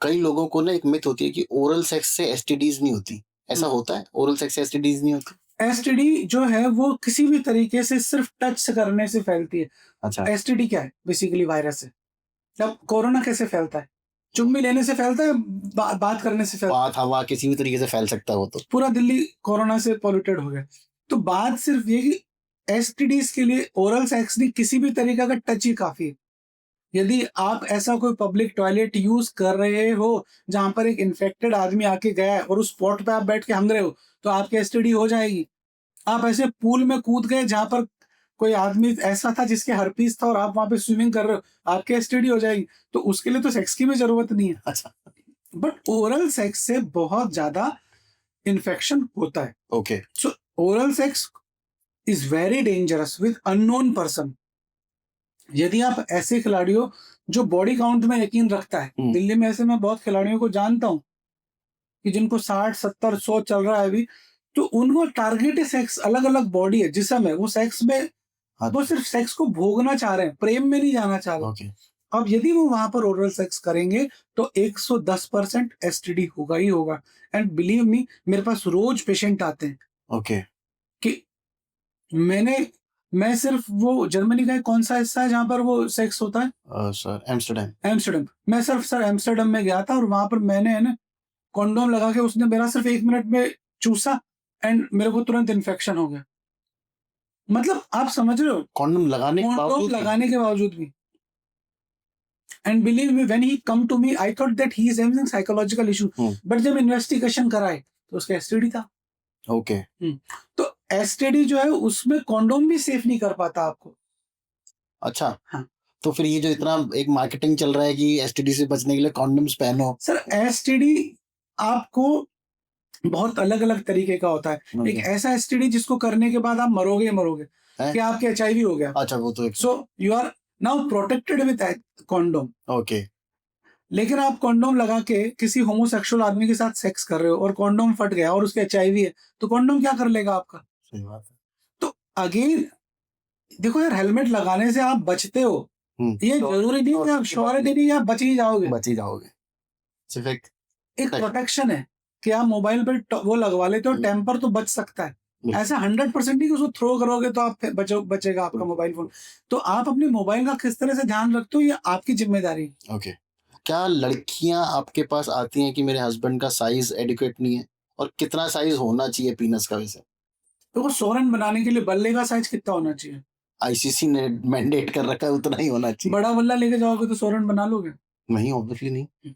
कई लोगों को ना एक मिथ होती है कि ओरल सेक्स से एसटीडीज नहीं होती, ऐसा होता है? ओरल सेक्स से एसटीडीज नहीं होती? एसटीडी जो है वो किसी भी तरीके से सिर्फ टच करने से फैलती है। अच्छा। एसटीडी क्या है? बेसिकली वायरस है। अब कोरोना कैसे फैलता है? चुम्मी लेने से फैलता है, बात करने से फैलता है? बात हवा किसी भी तरीके से फैल सकता है वो तो। पूरा दिल्ली कोरोना से पॉल्यूटेड हो गया। तो बात सिर्फ ये कि एसटीडीज के लिए ओरल सेक्स नहीं, किसी भी तरीका का टच ही काफी है। यदि आप ऐसा कोई पब्लिक टॉयलेट यूज कर रहे हो जहां पर एक इन्फेक्टेड आदमी आके गया है और उस स्पॉट पे आप बैठ के हंग रहे हो, तो आपकी एसटीडी हो जाएगी। आप ऐसे पूल में कूद गए जहां पर कोई आदमी ऐसा था जिसके हर्पीस था और आप वहां पे स्विमिंग कर रहे हो, आपकी एसटीडी हो जाएगी। तो उसके लिए तो सेक्स की भी जरूरत नहीं है। अच्छा। बट ओरल सेक्स से बहुत ज्यादा इन्फेक्शन होता है। Okay. So oral sex is very dangerous with unknown person. यदि आप ऐसे खिलाड़ी हो जो बॉडी काउंट में यकीन रखता है, दिल्ली में ऐसे मैं बहुत खिलाड़ियों को जानता हूं कि जिनको 60, 70, 100 चल रहा है अभी, तो उनको टारगेट है सेक्स, अलग अलग बॉडी है, जिसम है, वो सेक्स में, वो सिर्फ सेक्स को भोगना चाह रहे हैं, प्रेम में नहीं जाना चाह रहे। अब यदि वो वहां पर ओरल सेक्स करेंगे तो 110% एसटीडी होगा ही होगा। एंड बिलीव मी, मेरे पास रोज पेशेंट आते हैं। ओके। कि मैं सिर्फ वो जर्मनी का कौन सा हिस्सा है जहां पर वो सेक्स होता है? Sir Amsterdam. मैं सिर्फ सर एम्स्टर्डम में गया था और वहां पर मैंने ना कॉन्डोम लगा के, उसने मेरा सिर्फ 1 मिनट में चूसा एंड मेरे को तुरंत इन्फेक्शन हो गया। मतलब आप समझ रहे हो, कॉन्डोम लगाने के बावजूद भी। And believe me, when he come to me, I thought that he is having psychological issue, but जब इन्वेस्टिगेशन कराए तो उसका एसटीडी था। ओके। तो एसटीडी जो है उसमें कॉन्डोम भी सेफ नहीं कर पाता आपको। अच्छा। हाँ। तो फिर ये जो इतना एक मार्केटिंग चल रहा है कि एसटीडी से बचने के लिए कॉन्डोम्स पहनो। सर एसटीडी आपको बहुत अलग अलग तरीके का होता है। एक ऐसा एसटीडी जिसको करने के बाद आप मरोगे कि आपके एचआईवी हो गया। अच्छा, वो तो so you are now protected with condom. Okay. लेकिन आप कॉन्डोम लगा के किसी होमोसेक्सुअल आदमी के साथ सेक्स कर रहे हो और कॉन्डोम फट गया और उसके एचआईवी है, तो कॉन्डोम क्या कर लेगा आपका? सही बात है। तो अगेन देखो यार, हेलमेट लगाने से आप बचते हो, ये जरूरी नहीं कि आप श्योरिटी नहीं, आप बच ही जाओगे। सिर्फ एक प्रोटेक्शन है कि आप मोबाइल पे वो लगवा लेते हो, टेम्पर तो बच सकता है। ऐसा 100% नहीं कि उसको थ्रो करोगे तो आप बचेगा आपका मोबाइल फोन। तो आप अपने मोबाइल का किस तरह से ध्यान रखते हो, ये आपकी जिम्मेदारी। ओके। क्या लड़कियां आपके पास आती हैं कि मेरे हस्बैंड का साइज एडिक्वेट नहीं है, और कितना साइज होना चाहिए पीनस का? वैसे तो सोरन बनाने के लिए बल्ले का साइज कितना होना चाहिए? आईसीसी ने मैंडेट कर रखा है उतना ही होना चाहिए। बड़ा बल्ला लेके जाओगे तो सोरन बना लोगे? नहीं, ऑब्वियसली नहीं।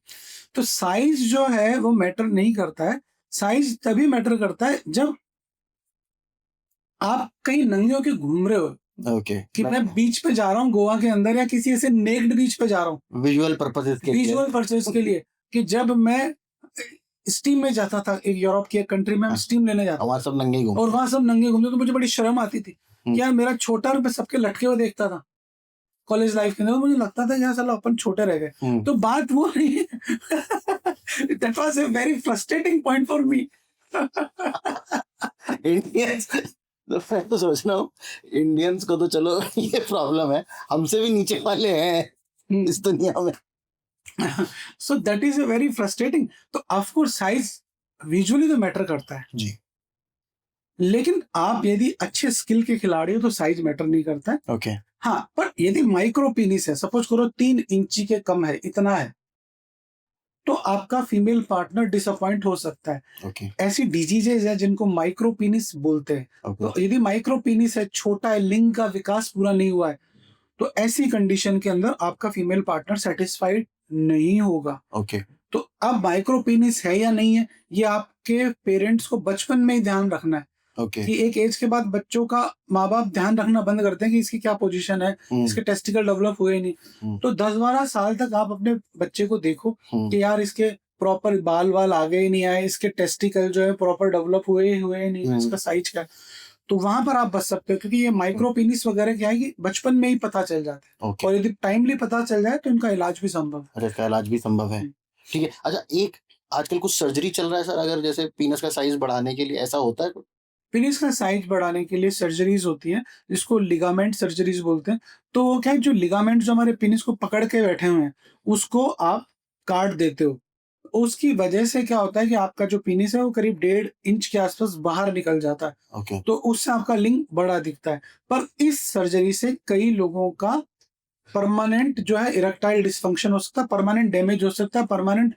तो साइज जो है वो मैटर नहीं करता है। साइज तभी मैटर करता है जब आप कहीं नंगे होके घूम रहे हो ओके, कि मैं बीच पे जा रहा हूँ गोवा के अंदर या किसी ऐसे नेक्ड बीच पे जा रहा हूँ विजुअल पर्पसेस के लिए। विजुअल परचेज के लिए कि जब मैं स्टीम में जाता था एक यूरोप की एक कंट्री में हम हाँ। स्टीम लेने जाते वहाँ सब नंगे ही और घूमते। वहां सब नंगे घूमते तो मुझे बड़ी शर्म आती थी कि यार मेरा छोटा और मैं सबके लटके हुए देखता था कॉलेज लाइफ के अंदर, तो मुझे लगता था यार साला अपन छोटे रह गए। हम्म, तो बात वो नहीं है that was a very frustrating point for me Indians तो मैं तो सोच रहा हूँ इंडियंस को तो चलो ये प्रॉब्लम है, हमसे भी नीचे वाले हैं इस दुनिया में। So that is a very frustrating. तो ऑफ कोर्स साइज विजुअली तो मैटर करता है, जी, लेकिन आप यदि अच्छे स्किल के खिलाड़ी हो तो साइज मैटर नहीं करता है। ओके, हाँ, पर यदि माइक्रो पीनिस है, सपोज करो 3 इंची के कम है, इतना है, तो आपका फीमेल पार्टनर डिसअपॉइंट हो सकता है। ओके, ऐसी डिजीजेज है जिनको माइक्रो पीनिस बोलते हैं। ओके, तो यदि माइक्रो पीनिस है, छोटा है, लिंग का विकास पूरा नहीं हुआ है, तो ऐसी कंडीशन के अंदर आपका फीमेल पार्टनर सेटिस्फाइड नहीं होगा। ओके, तो अब माइक्रो पीनिस है या नहीं है, ये आपके पेरेंट्स को बचपन में ही ध्यान रखना है ओके, कि एक एज के बाद बच्चों का माँ बाप ध्यान रखना बंद करते हैं कि इसकी क्या पोजीशन है, इसके टेस्टिकल डेवलप हुए ही नहीं। तो 10-12 साल तक आप अपने बच्चे को देखो कि यार इसके प्रॉपर बाल वाल आगे ही नहीं आए, इसके टेस्टिकल जो है प्रॉपर डेवलप हुए ही नहीं, इसका साइज क्या है। तो वहां पर आप बच सकते हो, क्योंकि ये माइक्रो पीनिस वगैरह क्या है कि बचपन में ही पता चल जाता है, ओके। और यदि टाइमली पता चल जाए तो इनका इलाज भी संभव है। अरे इसका इलाज भी संभव है। ठीक है, अच्छा एक आजकल कुछ सर्जरी चल रहा है सर, अगर जैसे पीनस का साइज बढ़ाने के लिए, ऐसा होता है कुछ? पेनिस का साइज बढ़ाने के लिए सर्जरीज होती हैं, जिसको लिगामेंट सर्जरीज बोलते हैं। तो वो क्या है, जो लिगामेंट जो हमारे पेनिस को पकड़ के बैठे हुए हैं, उसको आप काट देते हो। उसकी वजह से क्या होता है कि आपका जो पेनिस है वो करीब 1.5 इंच के आसपास बाहर निकल जाता है। ओके, तो उससे आपका लिंग बड़ा दिखता है। पर इस सर्जरी से कई लोगों का परमानेंट जो है इरेक्टाइल डिसफंक्शन हो सकता है, परमानेंट डैमेज हो सकता है, परमानेंट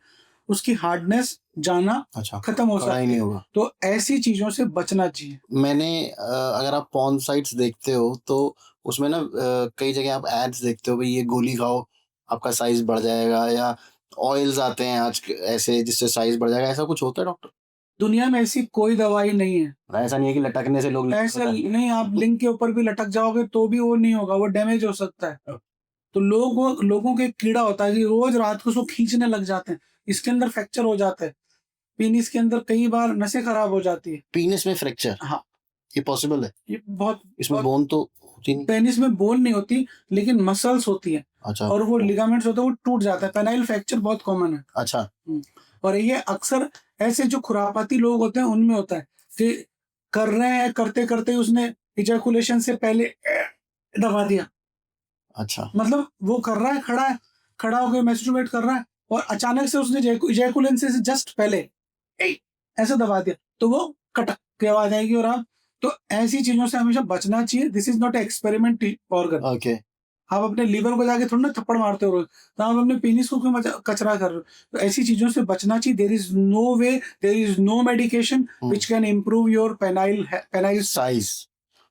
उसकी हार्डनेस जाना अच्छा, खत्म हो खड़ा ही सकती नहीं है। होगा। तो ऐसी चीजों से बचना चाहिए। मैंने अगर आप पॉर्न साइट्स देखते हो तो उसमें ना कई जगह आप एड्स देखते हो, भाई ये गोली खाओ आपका साइज बढ़ जाएगा, या ऑयल्स आते हैं आज ऐसे जिससे साइज बढ़ जाएगा, ऐसा कुछ होता है डॉक्टर? दुनिया में ऐसी कोई दवाई नहीं है। ऐसा नहीं है कि लटकने से लोग ऐसा नहीं, आप लिंक के ऊपर भी लटक जाओगे तो भी वो नहीं होगा, वो डैमेज हो सकता है। तो लोगों के कीड़ा होता है कि रोज रात को उसको खींचने लग जाते हैं, इसके अंदर फ्रैक्चर हो जाता है, पेनिस के अंदर कई बार नसें खराब हो जाती है। पीनस में फ्रैक्चर, हाँ, ये पॉसिबल है? ये बहुत इसमें बोन तो होती नहीं? पेनिस में बोन नहीं होती, लेकिन मसल्स होती है, अच्छा, और वो लिगामेंट्स होते हैं, वो टूट जाता है। पेनाइल फ्रैक्चर बहुत कॉमन है। अच्छा, और ये अक्सर ऐसे जो खुरापाती लोग होते हैं उनमें होता है कि कर रहे हैं, करते करते उसने इजैकुलेशन से पहले दबा दिया। अच्छा, मतलब वो कर रहा है, खड़ा होकर मैस्टरबेट कर रहा है, और अचानक से उसने इजैकुलेशन से जस्ट पहले ए, ऐसे दबा दिया, तो वो कटक की आवाज आएगी। और आप तो ऐसी चीजों से हमेशा बचना चाहिए। This is not experiment organ. Okay, आप अपने लीवर को जाके थोड़ा ना थप्पड़ मारते हो रोज, तो आप अपने पेनिस को क्यों कचरा कर रहे हो? तो ऐसी चीजों से बचना चाहिए। There is no way, there is no medication which can improve your penile size.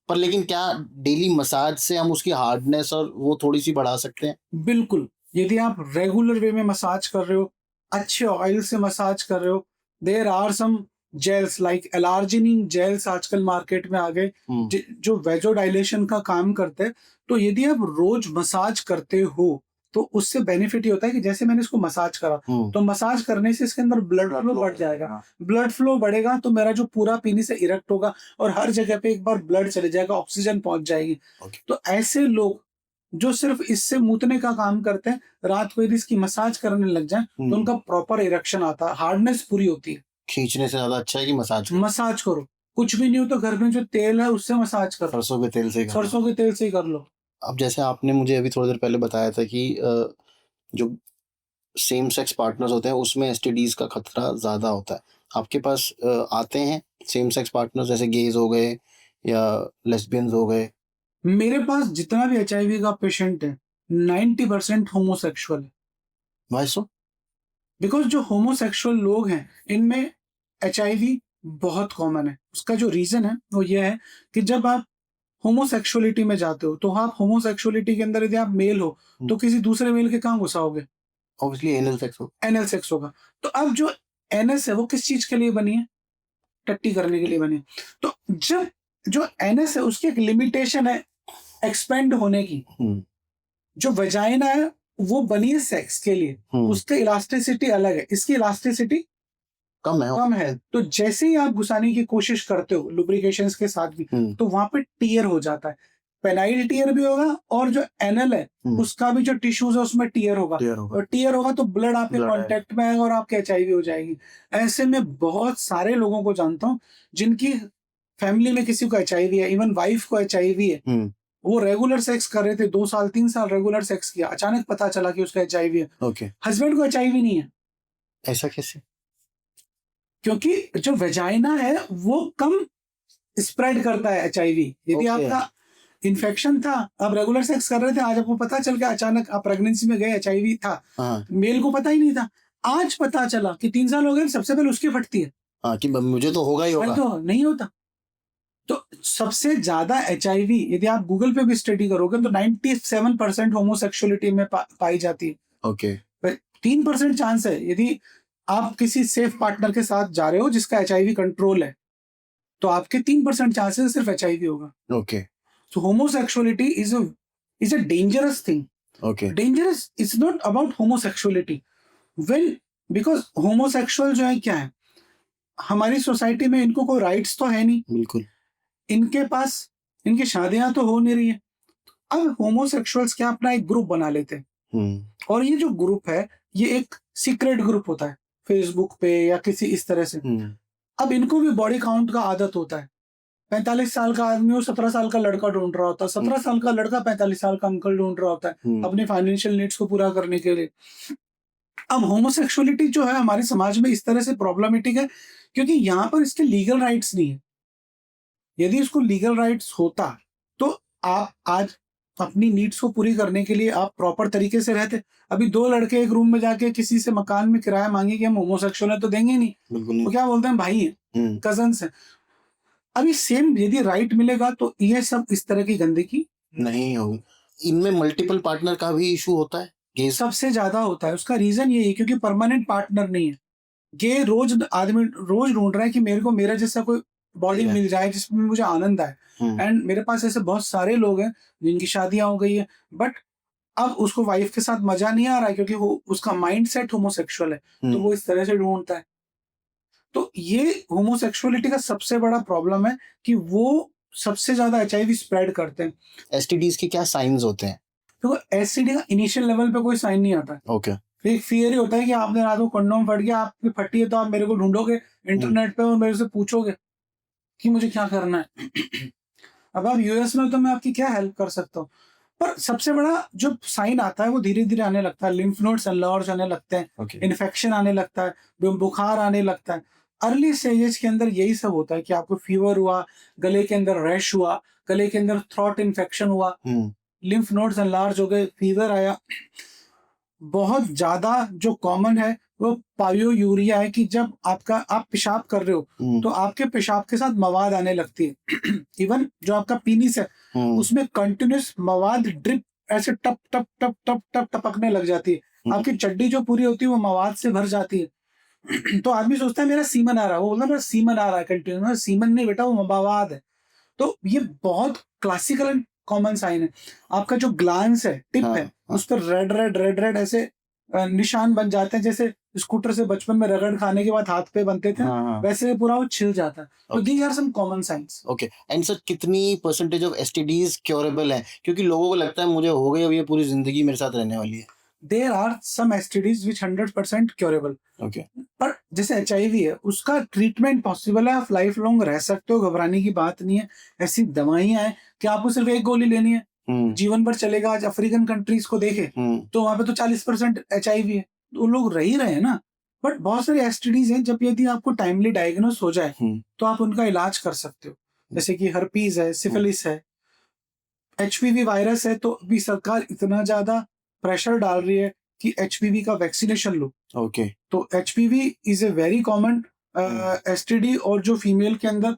पर लेकिन क्या डेली मसाज से हम उसकी हार्डनेस और वो थोड़ी सी बढ़ा सकते हैं? बिल्कुल, यदि आप रेगुलर वे में मसाज कर रहे हो, अच्छे ऑयल से मसाज कर रहे हो, there are some gels like L arginine gels आजकल मार्केट में आ गए, जो वेजोडाइलेशन का काम करते हैं। तो यदि आप रोज मसाज करते हो, तो उससे बेनिफिट ये होता है कि जैसे मैंने इसको मसाज करा, तो मसाज करने से इसके अंदर ब्लड फ्लो बढ़ जाएगा। ब्लड फ्लो बढ़ेगा तो मेरा जो पूरा पेनिस है इरेक्ट होगा, और हर जगह पे एक बार ब्लड चले जाएगा, ऑक्सीजन पहुंच जाएगी। तो ऐसे लोग जो सिर्फ इससे मूतने का काम करते हैं, रात को यदि इसकी मसाज करने लग जाए तो उनका प्रॉपर इरेक्शन आता है, हार्डनेस पूरी होती है। खींचने से ज्यादा अच्छा है कि मसाज? मसाज करो, कुछ भी नहीं हो तो घर में जो तेल है उससे मसाज करो, सरसों के तेल से? सरसों के तेल से ही कर लो। अब जैसे आपने मुझे अभी थोड़ी देर पहले बताया था कि जो सेम सेक्स पार्टनर्स होते हैं उसमें एसटीडीज का खतरा ज्यादा होता है। आपके पास आते हैं सेम सेक्स पार्टनर्स, जैसे गेज हो गए या लेस्बियंस हो गए? मेरे पास जितना भी एचआईवी का पेशेंट है 90% होमोसेक्सुअल है। Why so? बिकॉज जो होमोसेक्सुअल लोग हैं इनमें एचआईवी बहुत कॉमन है। उसका जो रीजन है वो ये है कि जब आप होमोसेक्सुअलिटी में जाते हो, तो आप होमोसेक्सुअलिटी के अंदर यदि आप मेल हो तो किसी दूसरे मेल के कहाँ घुसाओगे? ऑब्वियसली एनल सेक्स हो। एनल सेक्स होगा। तो अब जो एनएस है वो किस चीज के लिए बनी है? टट्टी करने के लिए बनी है। तो जब जो एनएस है उसकी एक लिमिटेशन है एक्सपेंड होने की। जो वजाइना है वो बनी है सेक्स के लिए, उसकी इलास्टिसिटी अलग है, इसकी इलास्टिसिटी कम है। तो जैसे ही आप घुसाने की कोशिश करते हो लुब्रिकेशंस के साथ भी, तो वहां पे टियर हो जाता है, पेनाइल टियर भी होगा और जो एनल है उसका भी जो टिश्यूज है उसमें टियर होगा, और टियर होगा तो ब्लड आपके कांटेक्ट में आएगा और आपके एचआईवी हो जाएगी। ऐसे में बहुत सारे लोगों को जानता हूँ जिनकी फैमिली में किसी को एचआईवी है, इवन वाइफ को एचआईवी है, वो रेगुलर सेक्स कर रहे थे, 2 साल 3 साल रेगुलर सेक्स किया, अचानक पता चला कि उसका एचआईवी है। हस्बैंड को एचआईवी नहीं है। ऐसा कैसे? क्योंकि जो वेजाइना है वो कम स्प्रेड करता है एचआईवी। यदि आपका इन्फेक्शन था, आप रेगुलर सेक्स कर रहे थे, आज आपको पता चल गया, अचानक आप प्रेगनेंसी में गए, एचआईवी था, मेल को पता ही नहीं था, आज पता चला कि 3 साल हो गए, सबसे पहले उसकी फटती है कि मुझे तो होगा ही होगा, तो नहीं होता। तो सबसे ज्यादा एचआईवी यदि आप गूगल पे भी स्टडी करोगे तो 97% होमोसेक्सुअलिटी में पाई जाती है। 3% चांस है यदि आप किसी सेफ पार्टनर के साथ जा रहे हो जिसका एचआईवी कंट्रोल है, तो आपके 3% चांसेस सिर्फ एचआईवी होगा। So homosexuality is a dangerous thing. Dangerous is not about homosexuality. Because homosexual जो है क्या है, हमारी सोसाइटी में इनको कोई राइट्स तो है नहीं, बिल्कुल इनके पास इनकी शादियां तो हो नहीं रही है। अब होमोसेक्सुअल्स क्या अपना एक ग्रुप बना लेते हैं, और ये जो ग्रुप है ये एक सीक्रेट ग्रुप होता है फेसबुक पे या किसी इस तरह से। अब इनको भी बॉडी काउंट का आदत होता है, 45 साल का आदमी हो 17 साल का लड़का ढूंढ रहा होता है, 17 साल का लड़का 45 साल का अंकल ढूंढ रहा होता है अपने फाइनेंशियल नीड्स को पूरा करने के लिए। अब होमोसेक्सुअलिटी जो है हमारे समाज में इस तरह से प्रॉब्लमेटिक है क्योंकि यहाँ पर इसके लीगल राइट्स नहीं है। यदि इसको लीगल राइट्स होता तो आप आज अपनी नीड्स को पूरी करने के लिए आप प्रॉपर तरीके से रहते। अभी 2 लड़के एक रूम में जाके किसी से मकान में किराया मांगे कि हम होमोसेक्सुअल है तो देंगे नहीं, बिल्कुल। तो क्या बोलते हैं, भाई है, कजन्स है। अभी सेम यदि राइट मिलेगा तो ये सब इस तरह की गंदगी नहीं होगी। इनमें मल्टीपल पार्टनर का भी इशू होता है, गे सबसे ज्यादा होता है। उसका रीजन ये है क्योंकि परमानेंट पार्टनर नहीं है। गे आदमी रोज ढूंढ रहा है कि मेरे को मेरा जैसा कोई बॉडी मिल जाए जिसमें मुझे आनंद आए। एंड मेरे पास ऐसे बहुत सारे लोग हैं जिनकी शादियां हो गई है, बट अब उसको वाइफ के साथ मजा नहीं आ रहा है क्योंकि वो उसका माइंड सेट होमोसेक्सुअल है, तो वो इस तरह से ढूंढता है। तो ये होमोसेक्सुअलिटी का सबसे बड़ा प्रॉब्लम है कि वो सबसे ज्यादा एचआईवी स्प्रेड करते हैं। एसटीडीज के क्या साइंस होते हैं? तो एसटीडी का इनिशियल लेवल पे कोई साइन नहीं आता है। एक फियर ही होता है कि आपने रात को कंडोम फट गया, आपकी फटी है, तो आप मेरे को ढूंढोगे इंटरनेट पे और मेरे से पूछोगे कि मुझे क्या करना है। अब आप यूएस में तो मैं आपकी क्या हेल्प कर सकता हूँ, पर सबसे बड़ा जो साइन आता है वो धीरे धीरे आने लगता है। लिम्फ नोड्स एनलार्ज आने लगते हैं, इन्फेक्शन आने लगता है, बुखार आने लगता है। अर्ली स्टेजेस के अंदर यही सब होता है कि आपको फीवर हुआ, गले के अंदर रैश हुआ, गले के अंदर थ्रोट इन्फेक्शन हुआ, लिम्फ नोड्स एनलार्ज हो गए, फीवर आया। बहुत ज्यादा जो कॉमन है वो पायोयूरिया है कि जब आप पेशाब कर रहे हो तो आपके पेशाब के साथ मवाद आने लगती है। इवन जो आपका पीनिस है उसमें कंटिन्यूस मवाद ड्रिप ऐसे टप टप टप टप टप टपकने लग जाती है। आपकी चड्डी जो पूरी होती है वो मवाद से भर जाती है। तो आदमी सोचता है मेरा सीमन आ रहा है, वो बोलता है मेरा सीमन आ रहा है कंटिन्यूस। सीमन नहीं बेटा, वो मवाद है। तो ये बहुत क्लासिकल एंड कॉमन साइन है। आपका जो ग्लांस है, टिप है, उस पर रेड रेड ऐसे निशान बन जाते हैं, जैसे स्कूटर से बचपन में रगड़ खाने के बाद हाथ पे बनते थे, वैसे पूरा वो छिल जाता है। तो these are some common science. Okay, and sir कितनी परसेंटेज ऑफ एसटीडीज क्योरेबल है? क्योंकि लोगों को लगता है मुझे हो गई, अब ये पूरी जिंदगी मेरे साथ रहने वाली है। There are some STDs which 100% curable. Okay, पर जैसे एचआईवी है उसका ट्रीटमेंट पॉसिबल है, आप लाइफ लॉन्ग रह सकते हो, घबराने की बात नहीं है। ऐसी दवाइयां हैं कि आपको सिर्फ एक गोली लेनी है, जीवन भर चलेगा। आज अफ्रीकन कंट्रीज को देखे तो वहां पे तो 40% एचआईवी है, तो लोग रह ही रहे हैं ना। बट बहुत सारी एसटीडीज हैं, जब यदि आपको टाइमली डायग्नोस हो जाए तो आप उनका इलाज कर सकते हो। जैसे कि हर्पीज है, सिफिलिस है, एचपीवी वायरस है। तो अभी सरकार इतना ज्यादा प्रेशर डाल रही है कि एचपीवी का वैक्सीनेशन लो। ओके, तो HPV is a very common STD, और जो फीमेल के अंदर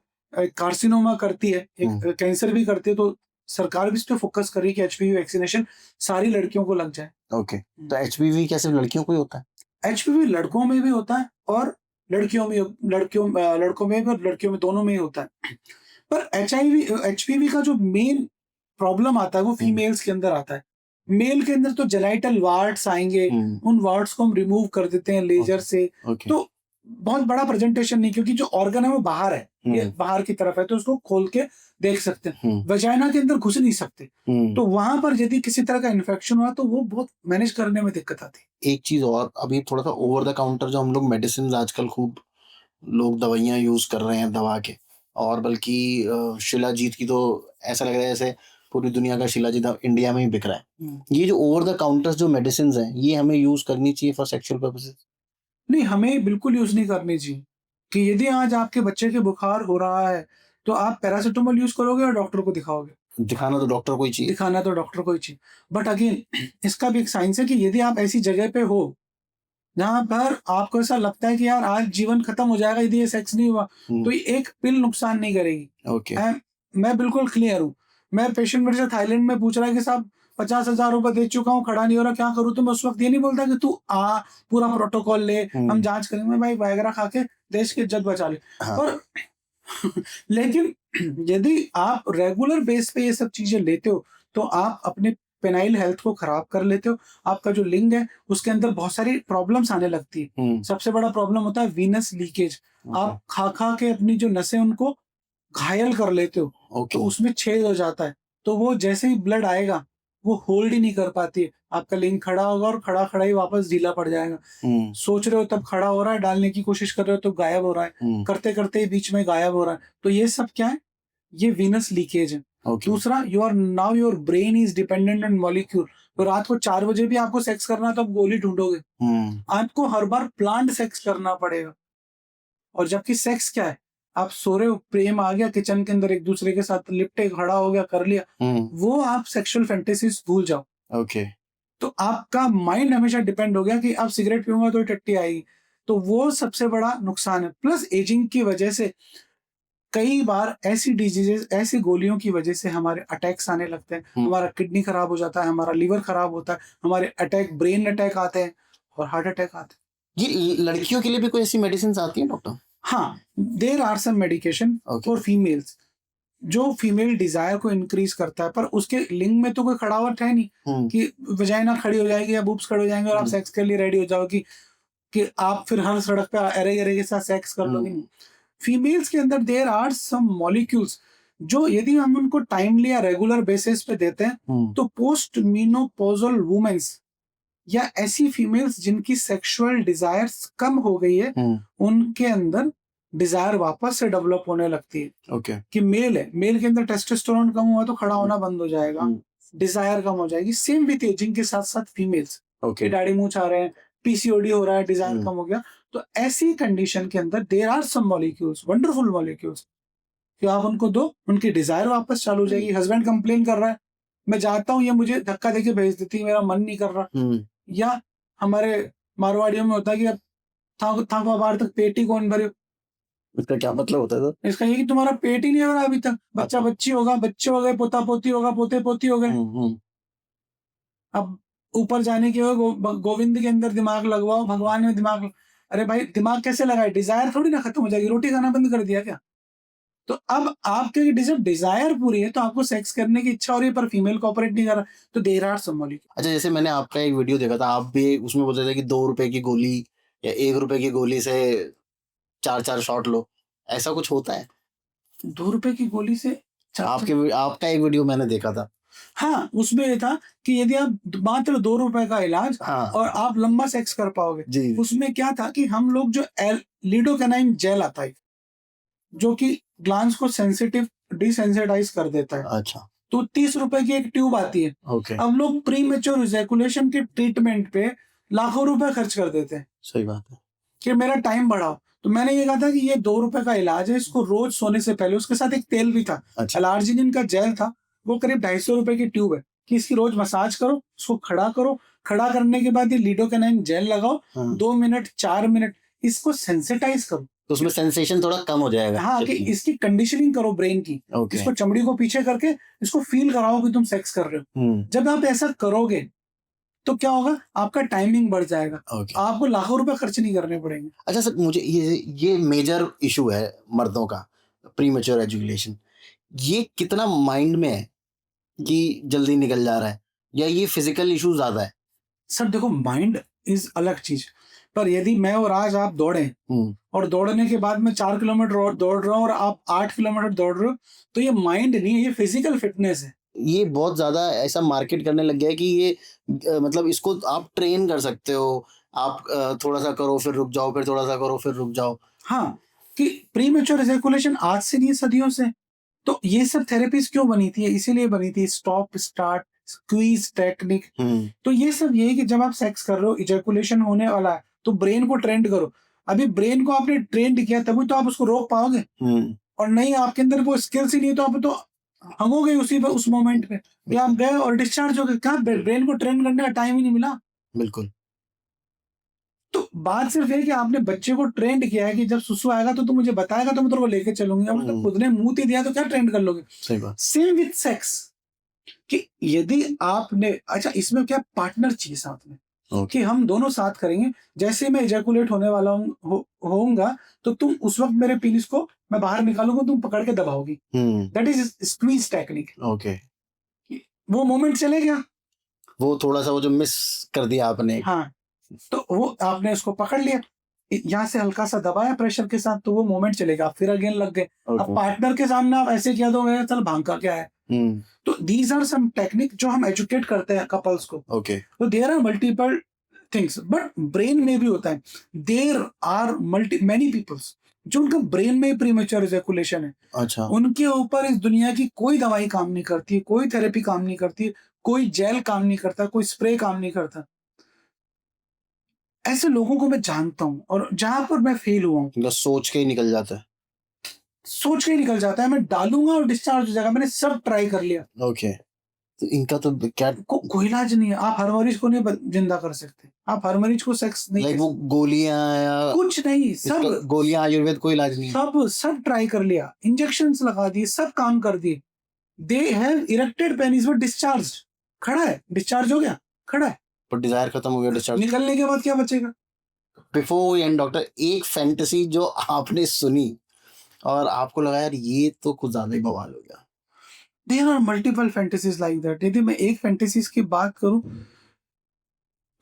कार्सिनोमा करती है, एक कैंसर भी करती है, तो सरकार भी इस पे फोकस कर रही है कि एचपीवी वैक्सीनेशन सारी लड़कियों को लग जाए। ओके, तो एचपीवी क्या सिर्फ लड़कियों को ही होता है? एचपीवी लड़कों में भी होता है और लड़कों में और लड़कियों में दोनों में ही होता है। पर एचपीवी का जो मेन प्रॉब्लम आता है वो फीमेल्स के अंदर आता है। मेल के अंदर तो जेनाइटल वार्ड्स आएंगे, उन वार्ड्स को हम रिमूव कर देते हैं लेजर से। तो बहुत बड़ा प्रेजेंटेशन नहीं, क्योंकि जो ऑर्गन है वो बाहर है, ये बाहर की तरफ है, तो उसको खोल के देख सकते हैं। वजाइना के अंदर घुस नहीं सकते, तो वहां पर यदि किसी तरह का इन्फेक्शन हुआ तो वो बहुत मैनेज करने में दिक्कत आती है। एक चीज और, अभी थोड़ा सा ओवर द काउंटर जो हम लोग मेडिसिन आजकल खूब लोग दवाइयाँ यूज कर रहे हैं दबा के, और बल्कि शिलाजीत की तो ऐसा लग रहा है जैसे पूरी दुनिया का शिलाजीत इंडिया में ही बिक रहा है। ये जो ओवर द काउंटर्स जो मेडिसिन हैं, ये हमें यूज करनी चाहिए फॉर सेक्सुअल पर्पसेस? नहीं, हमें बिल्कुल यूज नहीं करनी चाहिए। कि यदि आज आपके बच्चे के बुखार हो रहा है तो आप पैरासिटामोल यूज करोगे और डॉक्टर को दिखाओगे? दिखाना तो डॉक्टर को ही चाहिए। दिखाना तो डॉक्टर को ही चाहिए। बट अगेन इसका भी एक साइंस है कि यदि आप ऐसी जगह पे हो जहां पर आपको ऐसा लगता है कि यार आज जीवन खत्म हो जाएगा यदि ये सेक्स नहीं हुआ, तो ये एक पिल नुकसान नहीं करेगी। ओके। मैं बिल्कुल क्लियर हूँ। मैं पेशेंट मेरे से थाईलैंड में पूछ रहा है कि साहब 50,000 रुपए दे चुका हूँ, खड़ा नहीं हो रहा, क्या करूँ? तो मैं उस वक्त ये नहीं बोलता कि तू आ पूरा प्रोटोकॉल ले, हम जांच करेंगे। भाई वायग्रा खा के देश की इज्जत बचा ले। और लेकिन यदि आप रेगुलर बेस पे ये सब चीजें लेते हो तो आप अपने पेनाइल हेल्थ को खराब कर लेते हो। आपका जो लिंग है उसके अंदर बहुत सारी प्रॉब्लम्स आने लगती है। सबसे बड़ा प्रॉब्लम होता है वीनस लीकेज। आप खा खा के अपनी जो नसें उनको घायल कर लेते हो, तो उसमें छेद हो जाता है। तो वो जैसे ही ब्लड आएगा वो होल्ड ही नहीं कर पाती है। आपका लिंग खड़ा होगा और खड़ा खड़ा ही वापस ढीला पड़ जाएगा। सोच रहे हो तब खड़ा हो रहा है, डालने की कोशिश कर रहे हो तो गायब हो रहा है, करते करते ही बीच में गायब हो रहा है। तो ये सब क्या है? ये वीनस लीकेज है। दूसरा, your brain is dependent on molecule. तो रात को 4 बजे भी आपको सेक्स करना है तो आप गोली ढूंढोगे। आपको हर बार प्लांट सेक्स करना पड़ेगा। और जबकि सेक्स क्या है? आप सो रहे हो, प्रेम आ गया किचन के अंदर, एक दूसरे के साथ लिपटे, खड़ा हो गया, कर लिया, वो आप सेक्सुअल फैंटेसीज भूल जाओ। ओके। तो आपका माइंड हमेशा डिपेंड हो गया कि अब सिगरेट पीऊंगा तो टट्टी आएगी। तो वो सबसे बड़ा नुकसान है। प्लस एजिंग की वजह से कई बार ऐसी डिजीजेस, ऐसी गोलियों की वजह से हमारे अटैक्स आने लगते हैं। हमारा किडनी खराब हो जाता है, हमारा लीवर खराब होता है, हमारे ब्रेन अटैक आते हैं और हार्ट अटैक आते हैं। ये लड़कियों के लिए भी कोई ऐसी मेडिसिन आती है डॉक्टर? हाँ, there are some medication for females जो फीमेल डिजायर को इंक्रीज करता है, पर उसके लिंग में तो कोई खड़ावट है नहीं कि वजाइना खड़ी हो जाएगी या बूब्स खड़े हो जाएंगे और आप सेक्स के लिए रेडी हो जाओगे कि आप फिर हर सड़क पे अरे अरे के साथ सेक्स कर लोगे। फीमेल्स के अंदर देयर आर सम मॉलिक्यूल्स जो यदि हम उनको टाइमली या रेगुलर बेसिस पे देते हैं तो पोस्ट मीनोपॉजल वुमेन्स या ऐसी फीमेल्स जिनकी सेक्सुअल डिजायर्स कम हो गई है, उनके अंदर डिजायर वापस से डेवलप होने लगती है। कि मेल है, मेल के अंदर टेस्टोस्टेरोन कम हुआ तो खड़ा होना बंद हो जाएगा, डिजायर कम हो जाएगी। सेम विथ एजिंग के साथ साथ फीमेल्स दाढ़ी मूंछ आ रहे हैं, पीसीओडी हो रहा है, डिजायर कम हो गया, तो ऐसी कंडीशन के अंदर there are some molecules, wonderful molecules, कि आप उनको दो, उनकी डिजायर वापस चालू हो जाएगी। हस्बैंड कंप्लेन कर रहा है, मैं जाता हूँ, ये मुझे धक्का देके भेज देती है, मेरा मन नहीं कर रहा। या हमारे मारवाड़ियों में होता है कि अब था बाहर तक पेट ही कौन भरे। इसका क्या मतलब होता है सर? इसका ये कि तुम्हारा पेट ही नहीं भरा अभी तक, बच्चा बच्ची होगा, बच्चे हो गए, पोता पोती होगा, पोते पोती हो गए। अब ऊपर जाने के गोविंद के अंदर दिमाग लगवाओ, भगवान में दिमाग। अरे भाई दिमाग कैसे लगाए? डिजायर थोड़ी ना खत्म हो जाएगी, रोटी खाना बंद कर दिया क्या? तो अब आपके डिजायर पूरी है तो आपको सेक्स करने की इच्छा हो रही है, पर फीमेल कोऑपरेट नहीं कर रहा, तो देयर आर सम मॉलिक्यूल्स। अच्छा, जैसे मैंने आपका एक वीडियो देखा था, आप भी उसमें बोलते थे कि 2 रुपए की गोली या 1 रुपए की गोली से 4-4 शॉट लो, ऐसा कुछ होता है? 2 रुपए की गोली से आपका एक वीडियो मैंने देखा था। हाँ, उसमें ये था कि यदि आप मात्र 2 रुपए का इलाज और आप लंबा सेक्स कर पाओगे। उसमें क्या था कि हम लोग जो लिडोकेनाइन जेल आता है जो कि ग्लैंड्स को डिसेंसिटाइज कर देता है। अच्छा। तो 30 रुपए की एक ट्यूब आती है। अब लोग प्री मेच्योर इजैकुलेशन के ट्रीटमेंट पे लाखों रुपए खर्च कर देते हैं। सही बात है कि मेरा टाइम बढ़ाओ। तो मैंने ये कहा था कि ये 2 रुपए का इलाज है, इसको रोज सोने से पहले, उसके साथ एक तेल भी था। अच्छा। एलार्जिनिन का जेल था, वो करीब 250 रुपए की ट्यूब है कि इसकी रोज मसाज करो, इसको खड़ा करो, खड़ा करने के बाद ये लिडोकेनाइन जेल लगाओ। 2 मिनट 4 मिनट इसको सेंसिटाइज करो, तो उसमें सेंसेशन थोड़ा कम हो जाएगा। हाँ, कि इसकी कंडीशनिंग करो ब्रेन की। इसको चमड़ी को पीछे करके इसको फील कराओ कि तुम सेक्स कर रहे हो। जब आप ऐसा करोगे तो क्या होगा, आपका टाइमिंग बढ़ जाएगा, ओके। आपको लाखों रुपए खर्च नहीं करने पड़ेंगे। अच्छा सर, मुझे ये मेजर इशू है मर्दों का, प्रीमेच्योर एजुकेशन। ये कितना माइंड में है कि जल्दी निकल जा रहा है, या ये फिजिकल इशू ज्यादा है? सर देखो, माइंड इज अलग चीज, पर यदि मैं और आज आप दौड़े और दौड़ने के बाद मैं 4 किलोमीटर और दौड़ रहा हूँ और आप 8 किलोमीटर दौड़ रहे हो, तो ये माइंड नहीं है, ये फिजिकल फिटनेस है। ये बहुत ज्यादा ऐसा मार्केट करने लग गया है कि ये मतलब इसको आप ट्रेन कर सकते हो। आप थोड़ा सा करो फिर रुक जाओ, फिर थोड़ा सा करो फिर रुक जाओ। हाँ, कि प्री मेच्योर इजैकुलेशन आज से नहीं, सदियों से। तो ये सब थेरेपीज क्यों बनी थी? इसीलिए बनी थी, स्टॉप स्टार्ट स्क्वीज टेक्निक। तो ये सब ये है कि जब आप सेक्स कर रहे हो, इजैकुलेशन होने वाला है, तो ब्रेन को ट्रेंड करो। अभी ब्रेन को आपने ट्रेंड किया तभी तो आप उसको रोक पाओगे, और नहीं आपके अंदर वो स्किल्स ही नहीं है, तो आप तो हंगोगे उसी पे, उस मोमेंट पे, या आप गए और डिस्चार्ज हो गए। क्या ब्रेन को ट्रेन करने का टाइम ही नहीं मिला। बिल्कुल। तो बात सिर्फ ये है कि आपने बच्चे को ट्रेंड किया है कि जब सुसु आएगा तो तू मुझे बताएगा तो मैं तेरे को लेके चलूंगी। अब मतलब खुद ने मुंह ही दिया तो क्या ट्रेंड कर लोगे? सही बात। सेम विथ सेक्स, कि यदि आपने, अच्छा इसमें क्या पार्टनर चाहिए साथ में, कि हम दोनों साथ करेंगे। जैसे मैं इजैकुलेट होने वाला होऊंगा, तो तुम उस वक्त मेरे पेनिस को मैं बाहर निकालूंगा, तुम पकड़ के दबाओगी। That is squeeze technique. Okay. वो मोमेंट चले गया, वो थोड़ा सा वो जो मिस कर दिया आपने। हाँ, तो वो आपने उसको पकड़ लिया, यहाँ से हल्का सा दबाया प्रेशर के साथ, तो वो मोमेंट चलेगा, फिर अगेन लग गए। अब पार्टनर के सामने आप ऐसे किया तो चल भांग का क्या है। तो दीज आर सम टेक्निक जो हम एजुकेट करते हैं कपल्स को। ओके। तो there are multiple things, but brain में भी होता है। देयर आर मैनी पीपल्स जो उनका ब्रेन में प्रीमेच्योर इजैकुलेशन है। अच्छा। उनके ऊपर इस दुनिया की कोई दवाई काम नहीं करती, कोई थेरेपी काम नहीं करती, कोई जेल काम नहीं करता, कोई स्प्रे काम नहीं करता। ऐसे लोगों को मैं जानता हूँ, और जहां पर मैं फेल हुआ हूँ, मतलब सोच के ही निकल जाता है। सोच के ही निकल जाता है, मैं डालूंगा और डिस्चार्ज हो जाएगा। मैंने सब ट्राई कर लिया। ओके। तो इनका तो क्या कोई इलाज नहीं है। आप हर मरीज को नहीं जिंदा कर सकते, आप हर मरीज को सेक्स नहीं लाइक कर वो सकते। गोलियां या कुछ नहीं, सब गोलियां, आयुर्वेद कोई इलाज नहीं है। सब ट्राई कर लिया, इंजेक्शंस लगा दिए, सब काम कर दिए। They have erected penis but discharge, खड़ा है, डिस्चार्ज हो गया, खड़ा है। पर डिजायर खत्म हो गया, डिस्चार्ज। निकलने के बाद क्या बचेगा? बिफोर एंड डॉक्टर, एक फैंटेसी जो आपने सुनी और आपको लगा यार ये तो कुछ ज्यादा ही बवाल हो गया। There are multiple fantasies like that. यदि मैं एक फैंटेसीज की बात करूं,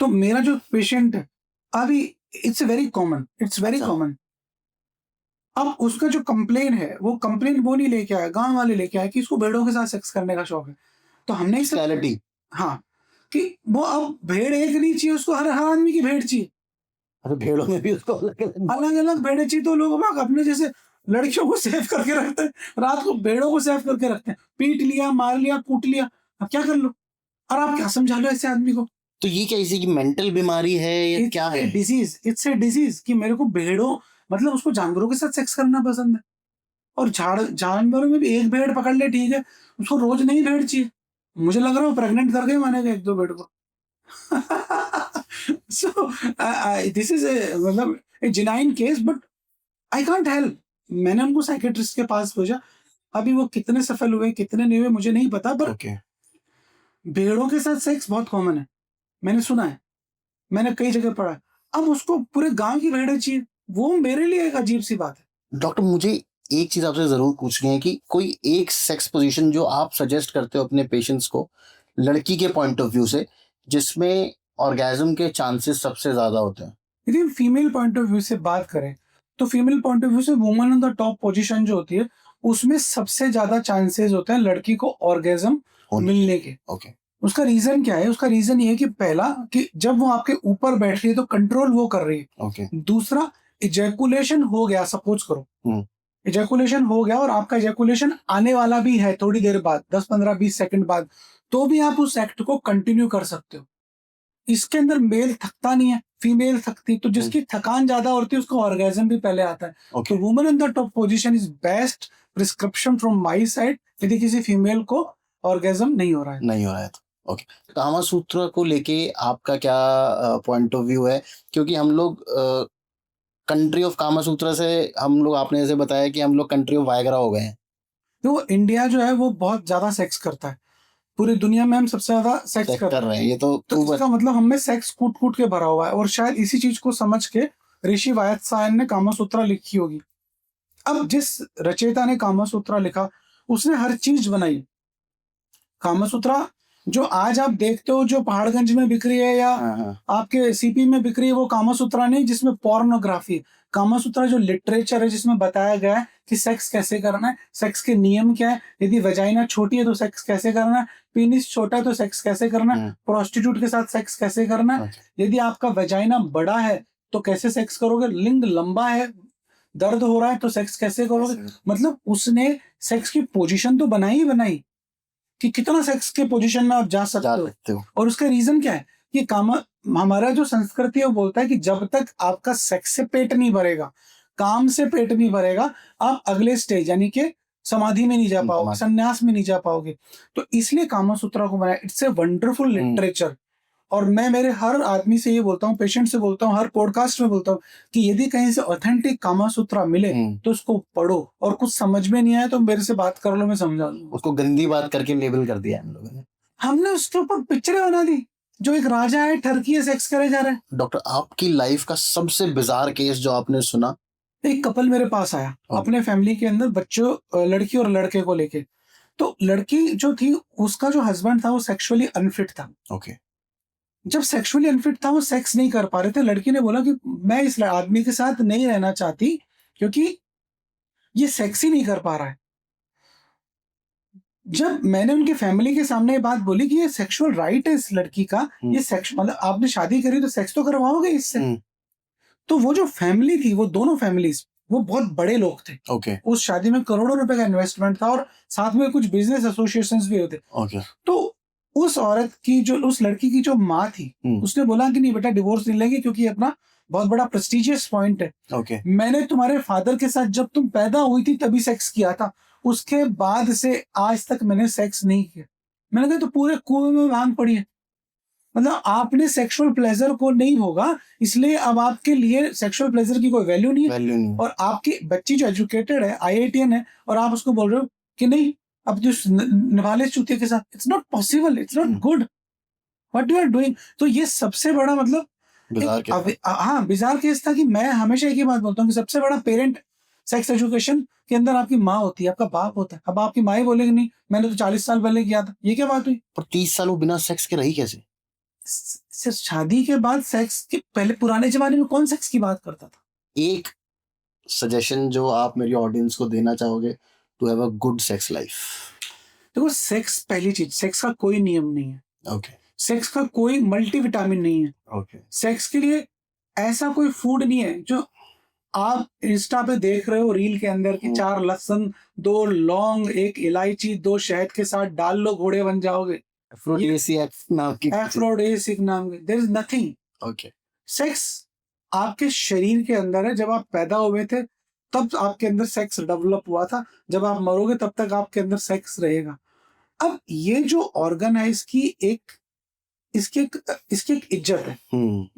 तो मेरा जो पेशेंट है अभी, it's very common, it's very common. अब उसका जो कंप्लेन है, वो कंप्लेन वो नहीं लेके आया, गांव वाले लेके आए कि इसको भेड़ों के साथ सेक्स करने का शौक है। तो हमने इसे, Bestiality। हाँ, कि वो अब भेड़ एक नहीं चाहिए उसको, हर हर आदमी की भेड़ चाहिए। अरे भेड़ों में भी उसको अलग अलग भेड़ें चाहिए। तो लोग बाग अपने जैसे लड़कियों को सेव करके रखते हैं, रात को भेड़ों को सेव करके रखते हैं। पीट लिया, मार लिया, कूट लिया, अब क्या कर लो? और आप क्या समझा लो ऐसे आदमी को? तो ये क्या इसी की मेंटल बीमारी है या क्या है? डिजीज, इट्स ए डिजीज, कि मेरे को भेड़ों, मतलब उसको जानवरों के साथ सेक्स करना पसंद है। और जानवरों में भी एक भेड़ पकड़ ले ठीक है, उसको रोज नहीं भेड़ चाहिए। मुझे लग रहा है प्रेग्नेंट कर गए मानेगा एक दो भेड़ को। सो दिस इज मतलब ए genuine case, but I can't help. मैंने उनको साइकेट्रिस्ट के पास भेजा। अभी वो कितने सफल हुए कितने नहीं हुए मुझे नहीं पता, पर ओके। भेड़ों के साथ सेक्स बहुत कॉमन है, मैंने सुना है, मैंने कई जगह पढ़ा है। अब उसको पूरे गांव की भेड़ें चाहिए, वो मेरे लिए एक अजीब सी बात है। डॉक्टर, मुझे एक चीज आपसे जरूर पूछनी है कि कोई एक सेक्स पोजीशन जो आप सजेस्ट करते हो अपने पेशेंट्स को, लड़की के पॉइंट ऑफ व्यू से, जिसमें ऑर्गेज्म के चांसेस सबसे ज्यादा होते हैं। यदि हम फीमेल पॉइंट ऑफ व्यू से बात करें, तो फीमेल पॉइंट ऑफ व्यू से woman on the top position जो होती है, उसमें सबसे ज्यादा चांसेस होते हैं लड़की को ऑर्गेज्म मिलने के। ओके। उसका रीजन क्या है? उसका रीजन ये है कि पहला, कि जब वो आपके ऊपर बैठ रही है तो कंट्रोल वो कर रही है। ओके। दूसरा, इजैकुलेशन हो गया, सपोज करो इजैकुलेशन हो गया और आपका इजैकुलेशन आने वाला भी है थोड़ी देर बाद, 10 15 20 सेकंड बाद, तो भी आप उस एक्ट को कंटिन्यू कर सकते हो। इसके अंदर मेल थकता नहीं है, फीमेल थकती। तो जिसकी थकान ज्यादा होती है उसको ऑर्गेज्म भी पहले आता है। तो woman in the top position is best prescription from my side, यदि किसी फीमेल को ऑर्गेज्म नहीं हो रहा है तो ओके। कामा सूत्र को लेके आपका क्या पॉइंट ऑफ व्यू है? क्योंकि हम लोग कंट्री ऑफ कामा सूत्र से, हम लोग, आपने जैसे बताया कि हम लोग कंट्री ऑफ वायग्रा हो गए हैं। तो इंडिया जो है वो बहुत ज्यादा सेक्स करता है। पूरी दुनिया में हम सबसे ज्यादा सेक्स चेक कर कर रहे हैं, ये तो तो इसका मतलब हम में सेक्स कूट कूट के भरा हुआ है। और शायद इसी चीज को समझ के ऋषि वात्स्यायन ने कामसूत्रा लिखी होगी। अब जिस रचयिता ने कामसूत्रा लिखा उसने हर चीज बनाई। कामसूत्रा जो आज आप देखते हो जो पहाड़गंज में बिक रही है या हाँ। आपके सीपी में बिक रही है, वो कामसूत्रा नहीं जिसमें पोर्नोग्राफी है। कामसूत्रा जो लिटरेचर है जिसमें बताया गया है कि सेक्स कैसे करना है, सेक्स के नियम क्या है, यदि वजाइना छोटी है तो सेक्स कैसे करना है, पीनिस छोटा है तो सेक्स कैसे करना है, प्रोस्टिट्यूट के साथ सेक्स कैसे करना है, यदि आपका वजाइना बड़ा है तो कैसे सेक्स करोगे, लिंग लंबा है, दर्द हो रहा है तो सेक्स कैसे करोगे। मतलब उसने सेक्स की पोजीशन तो बनाई ही बनाई कि कितना सेक्स के पोजीशन में आप जा सकते हो। और उसका रीजन क्या है कि हमारा जो संस्कृति है वो बोलता है कि जब तक आपका सेक्स से पेट नहीं भरेगा, काम से पेट नहीं भरेगा, आप अगले स्टेज यानी कि समाधि में नहीं जा पाओगे, संन्यास में नहीं जा पाओगे। तो इसलिए कामसूत्रा को बनाया। It's a wonderful literature. और मैं मेरे हर आदमी से ये बोलता हूँ, पेशेंट से बोलता हूँ, हर पॉडकास्ट में बोलता हूँ कि यदि कहीं से ऑथेंटिक कामसूत्रा मिले तो उसको पढ़ो, और कुछ समझ में नहीं आया तो मेरे से बात कर लो, मैं समझा दूंगा। उसको गंदी बात करके लेबल कर दिया हम लोगों ने। हमने उसके ऊपर पिक्चरें बना दी। जो एक राजा है टर्की है सेक्स करे जा रहा है। डॉक्टर, आपकी लाइफ का सबसे बिजार केस जो आपने सुना? एक कपल मेरे पास आया अपने फैमिली के अंदर, बच्चों लड़की और लड़के को लेके। तो लड़की जो थी उसका जो हस्बैंड था वो सेक्सुअली अनफिट था। ओके। जब सेक्सुअली अनफिट था, वो सेक्स नहीं कर पा रहे थे। लड़की ने बोला कि मैं इस आदमी के साथ नहीं रहना चाहती क्योंकि ये सेक्स ही नहीं कर पा रहा है। जब मैंने उनके फैमिली के सामने ये बात बोली कि ये सेक्सुअल राइट है इस लड़की का, ये सेक्स मतलब आपने शादी करी तो सेक्स तो करवाओगे इससे। तो वो जो फैमिली थी, वो दोनों फैमिलीज वो बहुत बड़े लोग थे। ओके। उस शादी में करोड़ों रुपए का इन्वेस्टमेंट था और साथ में कुछ बिजनेस एसोसिएशंस भी होते। ओके। तो उस औरत की जो उस लड़की की जो माँ थी उसने बोला कि नहीं बेटा डिवोर्स नहीं लेगी क्योंकि अपना बहुत बड़ा प्रेस्टिजियस पॉइंट है। ओके। मैंने तुम्हारे फादर के साथ जब तुम पैदा हुई थी तभी सेक्स किया था, उसके बाद से आज तक मैंने सेक्स नहीं किया। मैंने कहा तो पूरे कुएं में भांग पड़ी है। मतलब आपने सेक्सुअल प्लेजर को नहीं भोगा, इसलिए अब आपके लिए सेक्सुअल प्लेजर की कोई वैल्यू नहीं है। और आपकी बच्ची जो एजुकेटेड है, IITian है, और आप उसको बोल रहे हो कि नहीं अब जो निभाले चूतिया के साथ, it's not possible, it's not good what you are doing. तो ये सबसे बड़ा मतलब हाँ बिजार केस था कि मैं हमेशा एक ही बात बोलता हूँ कि सबसे बड़ा पेरेंट सेक्स एजुकेशन के अंदर आपकी माँ होती है, आपका बाप होता है। अब आपकी माँ ही बोलेगी नहीं मैंने तो 40 साल पहले किया था, ये क्या बात हुई। पर 30 साल वो बिना सेक्स के रही कैसे? सिर्फ शादी के बाद सेक्स के पहले पुराने जमाने में कौन सेक्स की बात करता था। एक सजेशन जो आप मेरी ऑडियंस को देना चाहोगे to have a good sex life? देखो सेक्स पहली चीज, सेक्स का कोई नियम नहीं है। ओके। सेक्स का कोई मल्टीविटामिन नहीं है। ओके। सेक्स के लिए ऐसा कोई फूड नहीं है जो आप इंस्टा पे देख रहे हो रील के अंदर कि 4 लहसुन, 2 लौंग, 1 इलायची, 2 शहद के साथ डाल लो घोड़े बन जाओगे। एफ्रोडिसियक नाम की एफ्रोडिसियक नाम की, there is nothing. Okay. Sex आपके शरीर के अंदर है। जब आप पैदा हुए थे तब आपके अंदर सेक्स डेवलप हुआ था, जब आप मरोगे तब तक आपके अंदर सेक्स रहेगा। अब ये जो ऑर्गन है इसकी एक इज्जत है।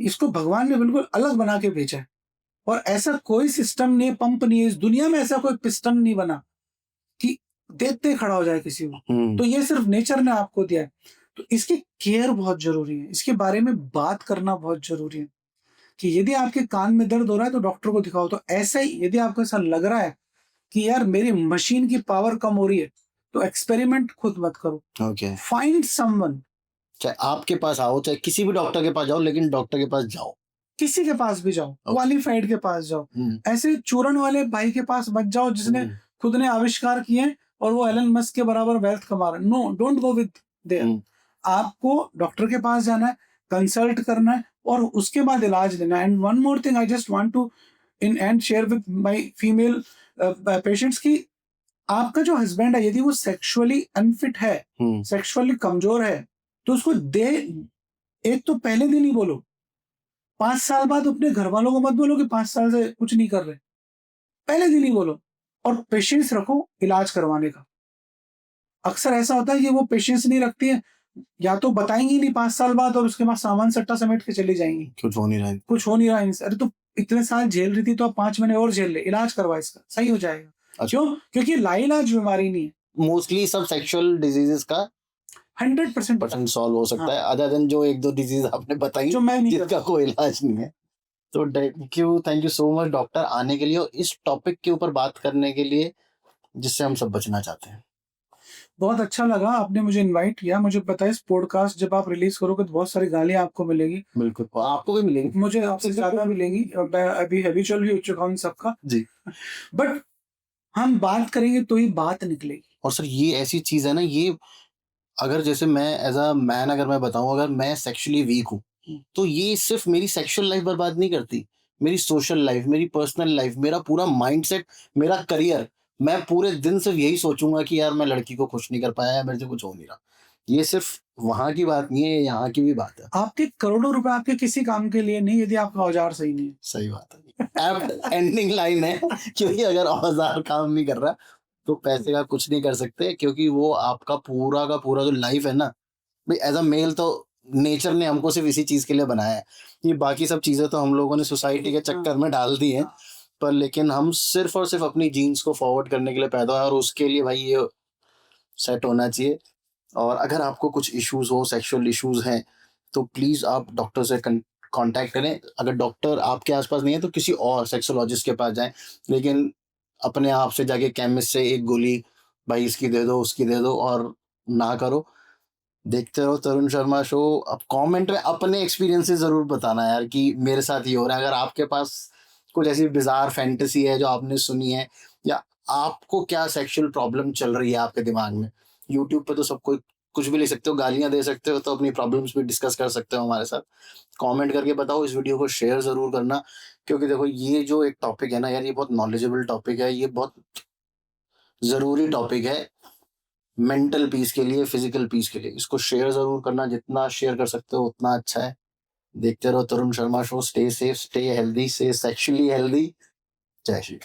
इसको भगवान ने बिल्कुल अलग बना के भेजा है और ऐसा कोई सिस्टम नहीं है, पंप नहीं है इस दुनिया में, ऐसा कोई पिस्टन नहीं बना कि देखते खड़ा हो जाए किसी को। तो ये सिर्फ नेचर ने आपको दिया है। तो इसकी केयर बहुत जरूरी है, इसके बारे में बात करना बहुत जरूरी है कि यदि आपके कान में दर्द हो रहा है तो डॉक्टर को दिखाओ। तो ऐसा ही यदि आपको ऐसा लग रहा है कि यार मेरी मशीन की पावर कम हो रही है तो एक्सपेरिमेंट खुद मत करो। ओके। फाइंड समवन, चाहे आपके पास आओ चाहे किसी भी डॉक्टर के पास जाओ, लेकिन डॉक्टर के पास जाओ, किसी के पास भी जाओ, क्वालिफाइड के पास जाओ। ऐसे चूरन वाले भाई के पास मत जाओ जिसने खुद ने आविष्कार किए और वो एलन मस्क के बराबर वेल्थ कमा रहा है। No, don't go with their. आपको डॉक्टर के पास जाना है, कंसल्ट करना है और उसके बाद इलाज लेना है। And one more thing I just want to in and share with my female patients की आपका जो हस्बैंड है यदि वो सेक्सुअली अनफिट है, सेक्सुअली कमजोर है, तो उसको दे एक तो पहले दिन ही बोलो। 5 साल बाद अपने घर वालों को मत बोलो कि 5 साल से कुछ नहीं कर रहे, पहले दिन ही बोलो और पेशेंस रखो इलाज करवाने का। अक्सर ऐसा होता है कि वो पेशेंस नहीं रखती है, या तो बताएंगी नहीं 5 साल बाद और उसके बाद सामान सट्टा समेट के चली जाएंगी, कुछ हो नहीं रहा है, कुछ हो नहीं रहा है इनसे। अरे तो इतने साल झेल रही थी तो अब 5 महीने और झेल ले, इलाज करवा इसका, सही हो जाएगा। क्यों? क्योंकि लाइलाज बीमारी नहीं है। मोस्टली सब सेक्सुअल डिजीजेस का 100% सॉल्व हो सकता हाँ। है, अदर देन जो 1-2 डिजीज़ आपने बताई जो मैं नहीं कर जिसका कोई इलाज नहीं है। तो thank you so much doctor आने के लिए और इस टॉपिक के ऊपर बात करने के लिए जिससे हम सब बचना चाहते हैं। बहुत अच्छा लगा आपने मुझे इनवाइट किया। मुझे पता है इस पॉडकास्ट जब आप रिलीज़ करोगे तो बहुत सारी गालियाँ आपको मिलेगी। बिल्कुल, और आपको भी मिलेंगी। मुझे आपसे ज़्यादा मिलेंगी और मैं अभी हैबिचुअल भी हो चुका हूँ इन सब का। जी। बट हम बात करेंगे तो ही बात निकलेगी। और सर ये ऐसी चीज़ है ना, ये अगर जैसे मैं एज़ अ मैन अगर मैं बताऊँ, अगर मैं सेक्सुअली वीक हूँ, तो ये सिर्फ़ मेरी सेक्सुअल लाइफ़ बर्बाद नहीं करती, मेरी सोशल लाइफ़, मेरी पर्सनल लाइफ़, मेरा पूरा माइंडसेट, मेरा करियर, मैं पूरे दिन सिर्फ़ यही सोचूँगा कि यार मैं लड़की को खुश नहीं कर पाया या मेरे से कुछ हो नहीं रहा। ये सिर्फ़ वहाँ की बात नहीं है, ये यहाँ की भी बात है। आपके करोड़ों रुपए आपके किसी काम के लिए नहीं यदि आपका औज़ार सही नहीं है। सही बात है। एप्ट एंडिंग लाइन है क्योंकि अगर औज़ार काम नहीं कर रहा, तो पैसे का कुछ नहीं कर सकते क्योंकि वो आपका पूरा का पूरा जो लाइफ़ है ना, भाई एज़ अ मेल तो नेचर ने हमको सिर्फ़ इसी चीज़ के लिए बनाया है। ये बाकी सब चीज़ें तो हम लोगों ने सोसाइटी के चक्कर में डाल दी हैं, पर लेकिन हम सिर्फ़ और सिर्फ़ अपनी जीन्स को फॉरवर्ड करने के लिए पैदा हुए हैं और उसके लिए भाई ये सेट होना चाहिए। और अगर आपको कुछ इश्यूज़ हो, सेक्सुअल इश्यूज़ हैं, तो प्लीज़ आप डॉक्टर से कॉन्टैक्ट करें। अगर डॉक्टर आपके आस-पास नहीं है तो किसी और सेक्सोलॉजिस्ट के पास जाएँ। लेकिन अपने आप से जाके केमिस्ट से एक गोली भाई इसकी दे दो, उसकी दे दो और ना करो। देखते रहो तरुण शर्मा शो। अब कमेंट में अपने एक्सपीरियंसेस ज़रूर बताना यार कि मेरे साथ ये हो रहा है। अगर आपके पास कुछ ऐसी बिज़ार फैंटेसी है जो आपने सुनी है या आपको क्या सेक्सुअल प्रॉब्लम चल रही है आपके दिमाग में। यूट्यूब पे तो सब कोई कुछ भी लिख सकते हो, गालियाँ दे सकते हो, तो अपनी प्रॉब्लम्स भी डिस्कस कर सकते हो हमारे साथ। कमेंट करके बताओ, इस वीडियो को शेयर ज़रूर करना क्योंकि देखो ये जो एक टॉपिक है ना यार, ये बहुत नॉलेजेबल टॉपिक है, ये बहुत ज़रूरी टॉपिक है मेंटल पीस के लिए, फिज़िकल पीस के लिए। इसको शेयर ज़रूर करना, जितना शेयर कर सकते हो उतना अच्छा है। देखते रहो Tarun Sharma show. Stay safe, stay healthy, stay sexually healthy. जय श्री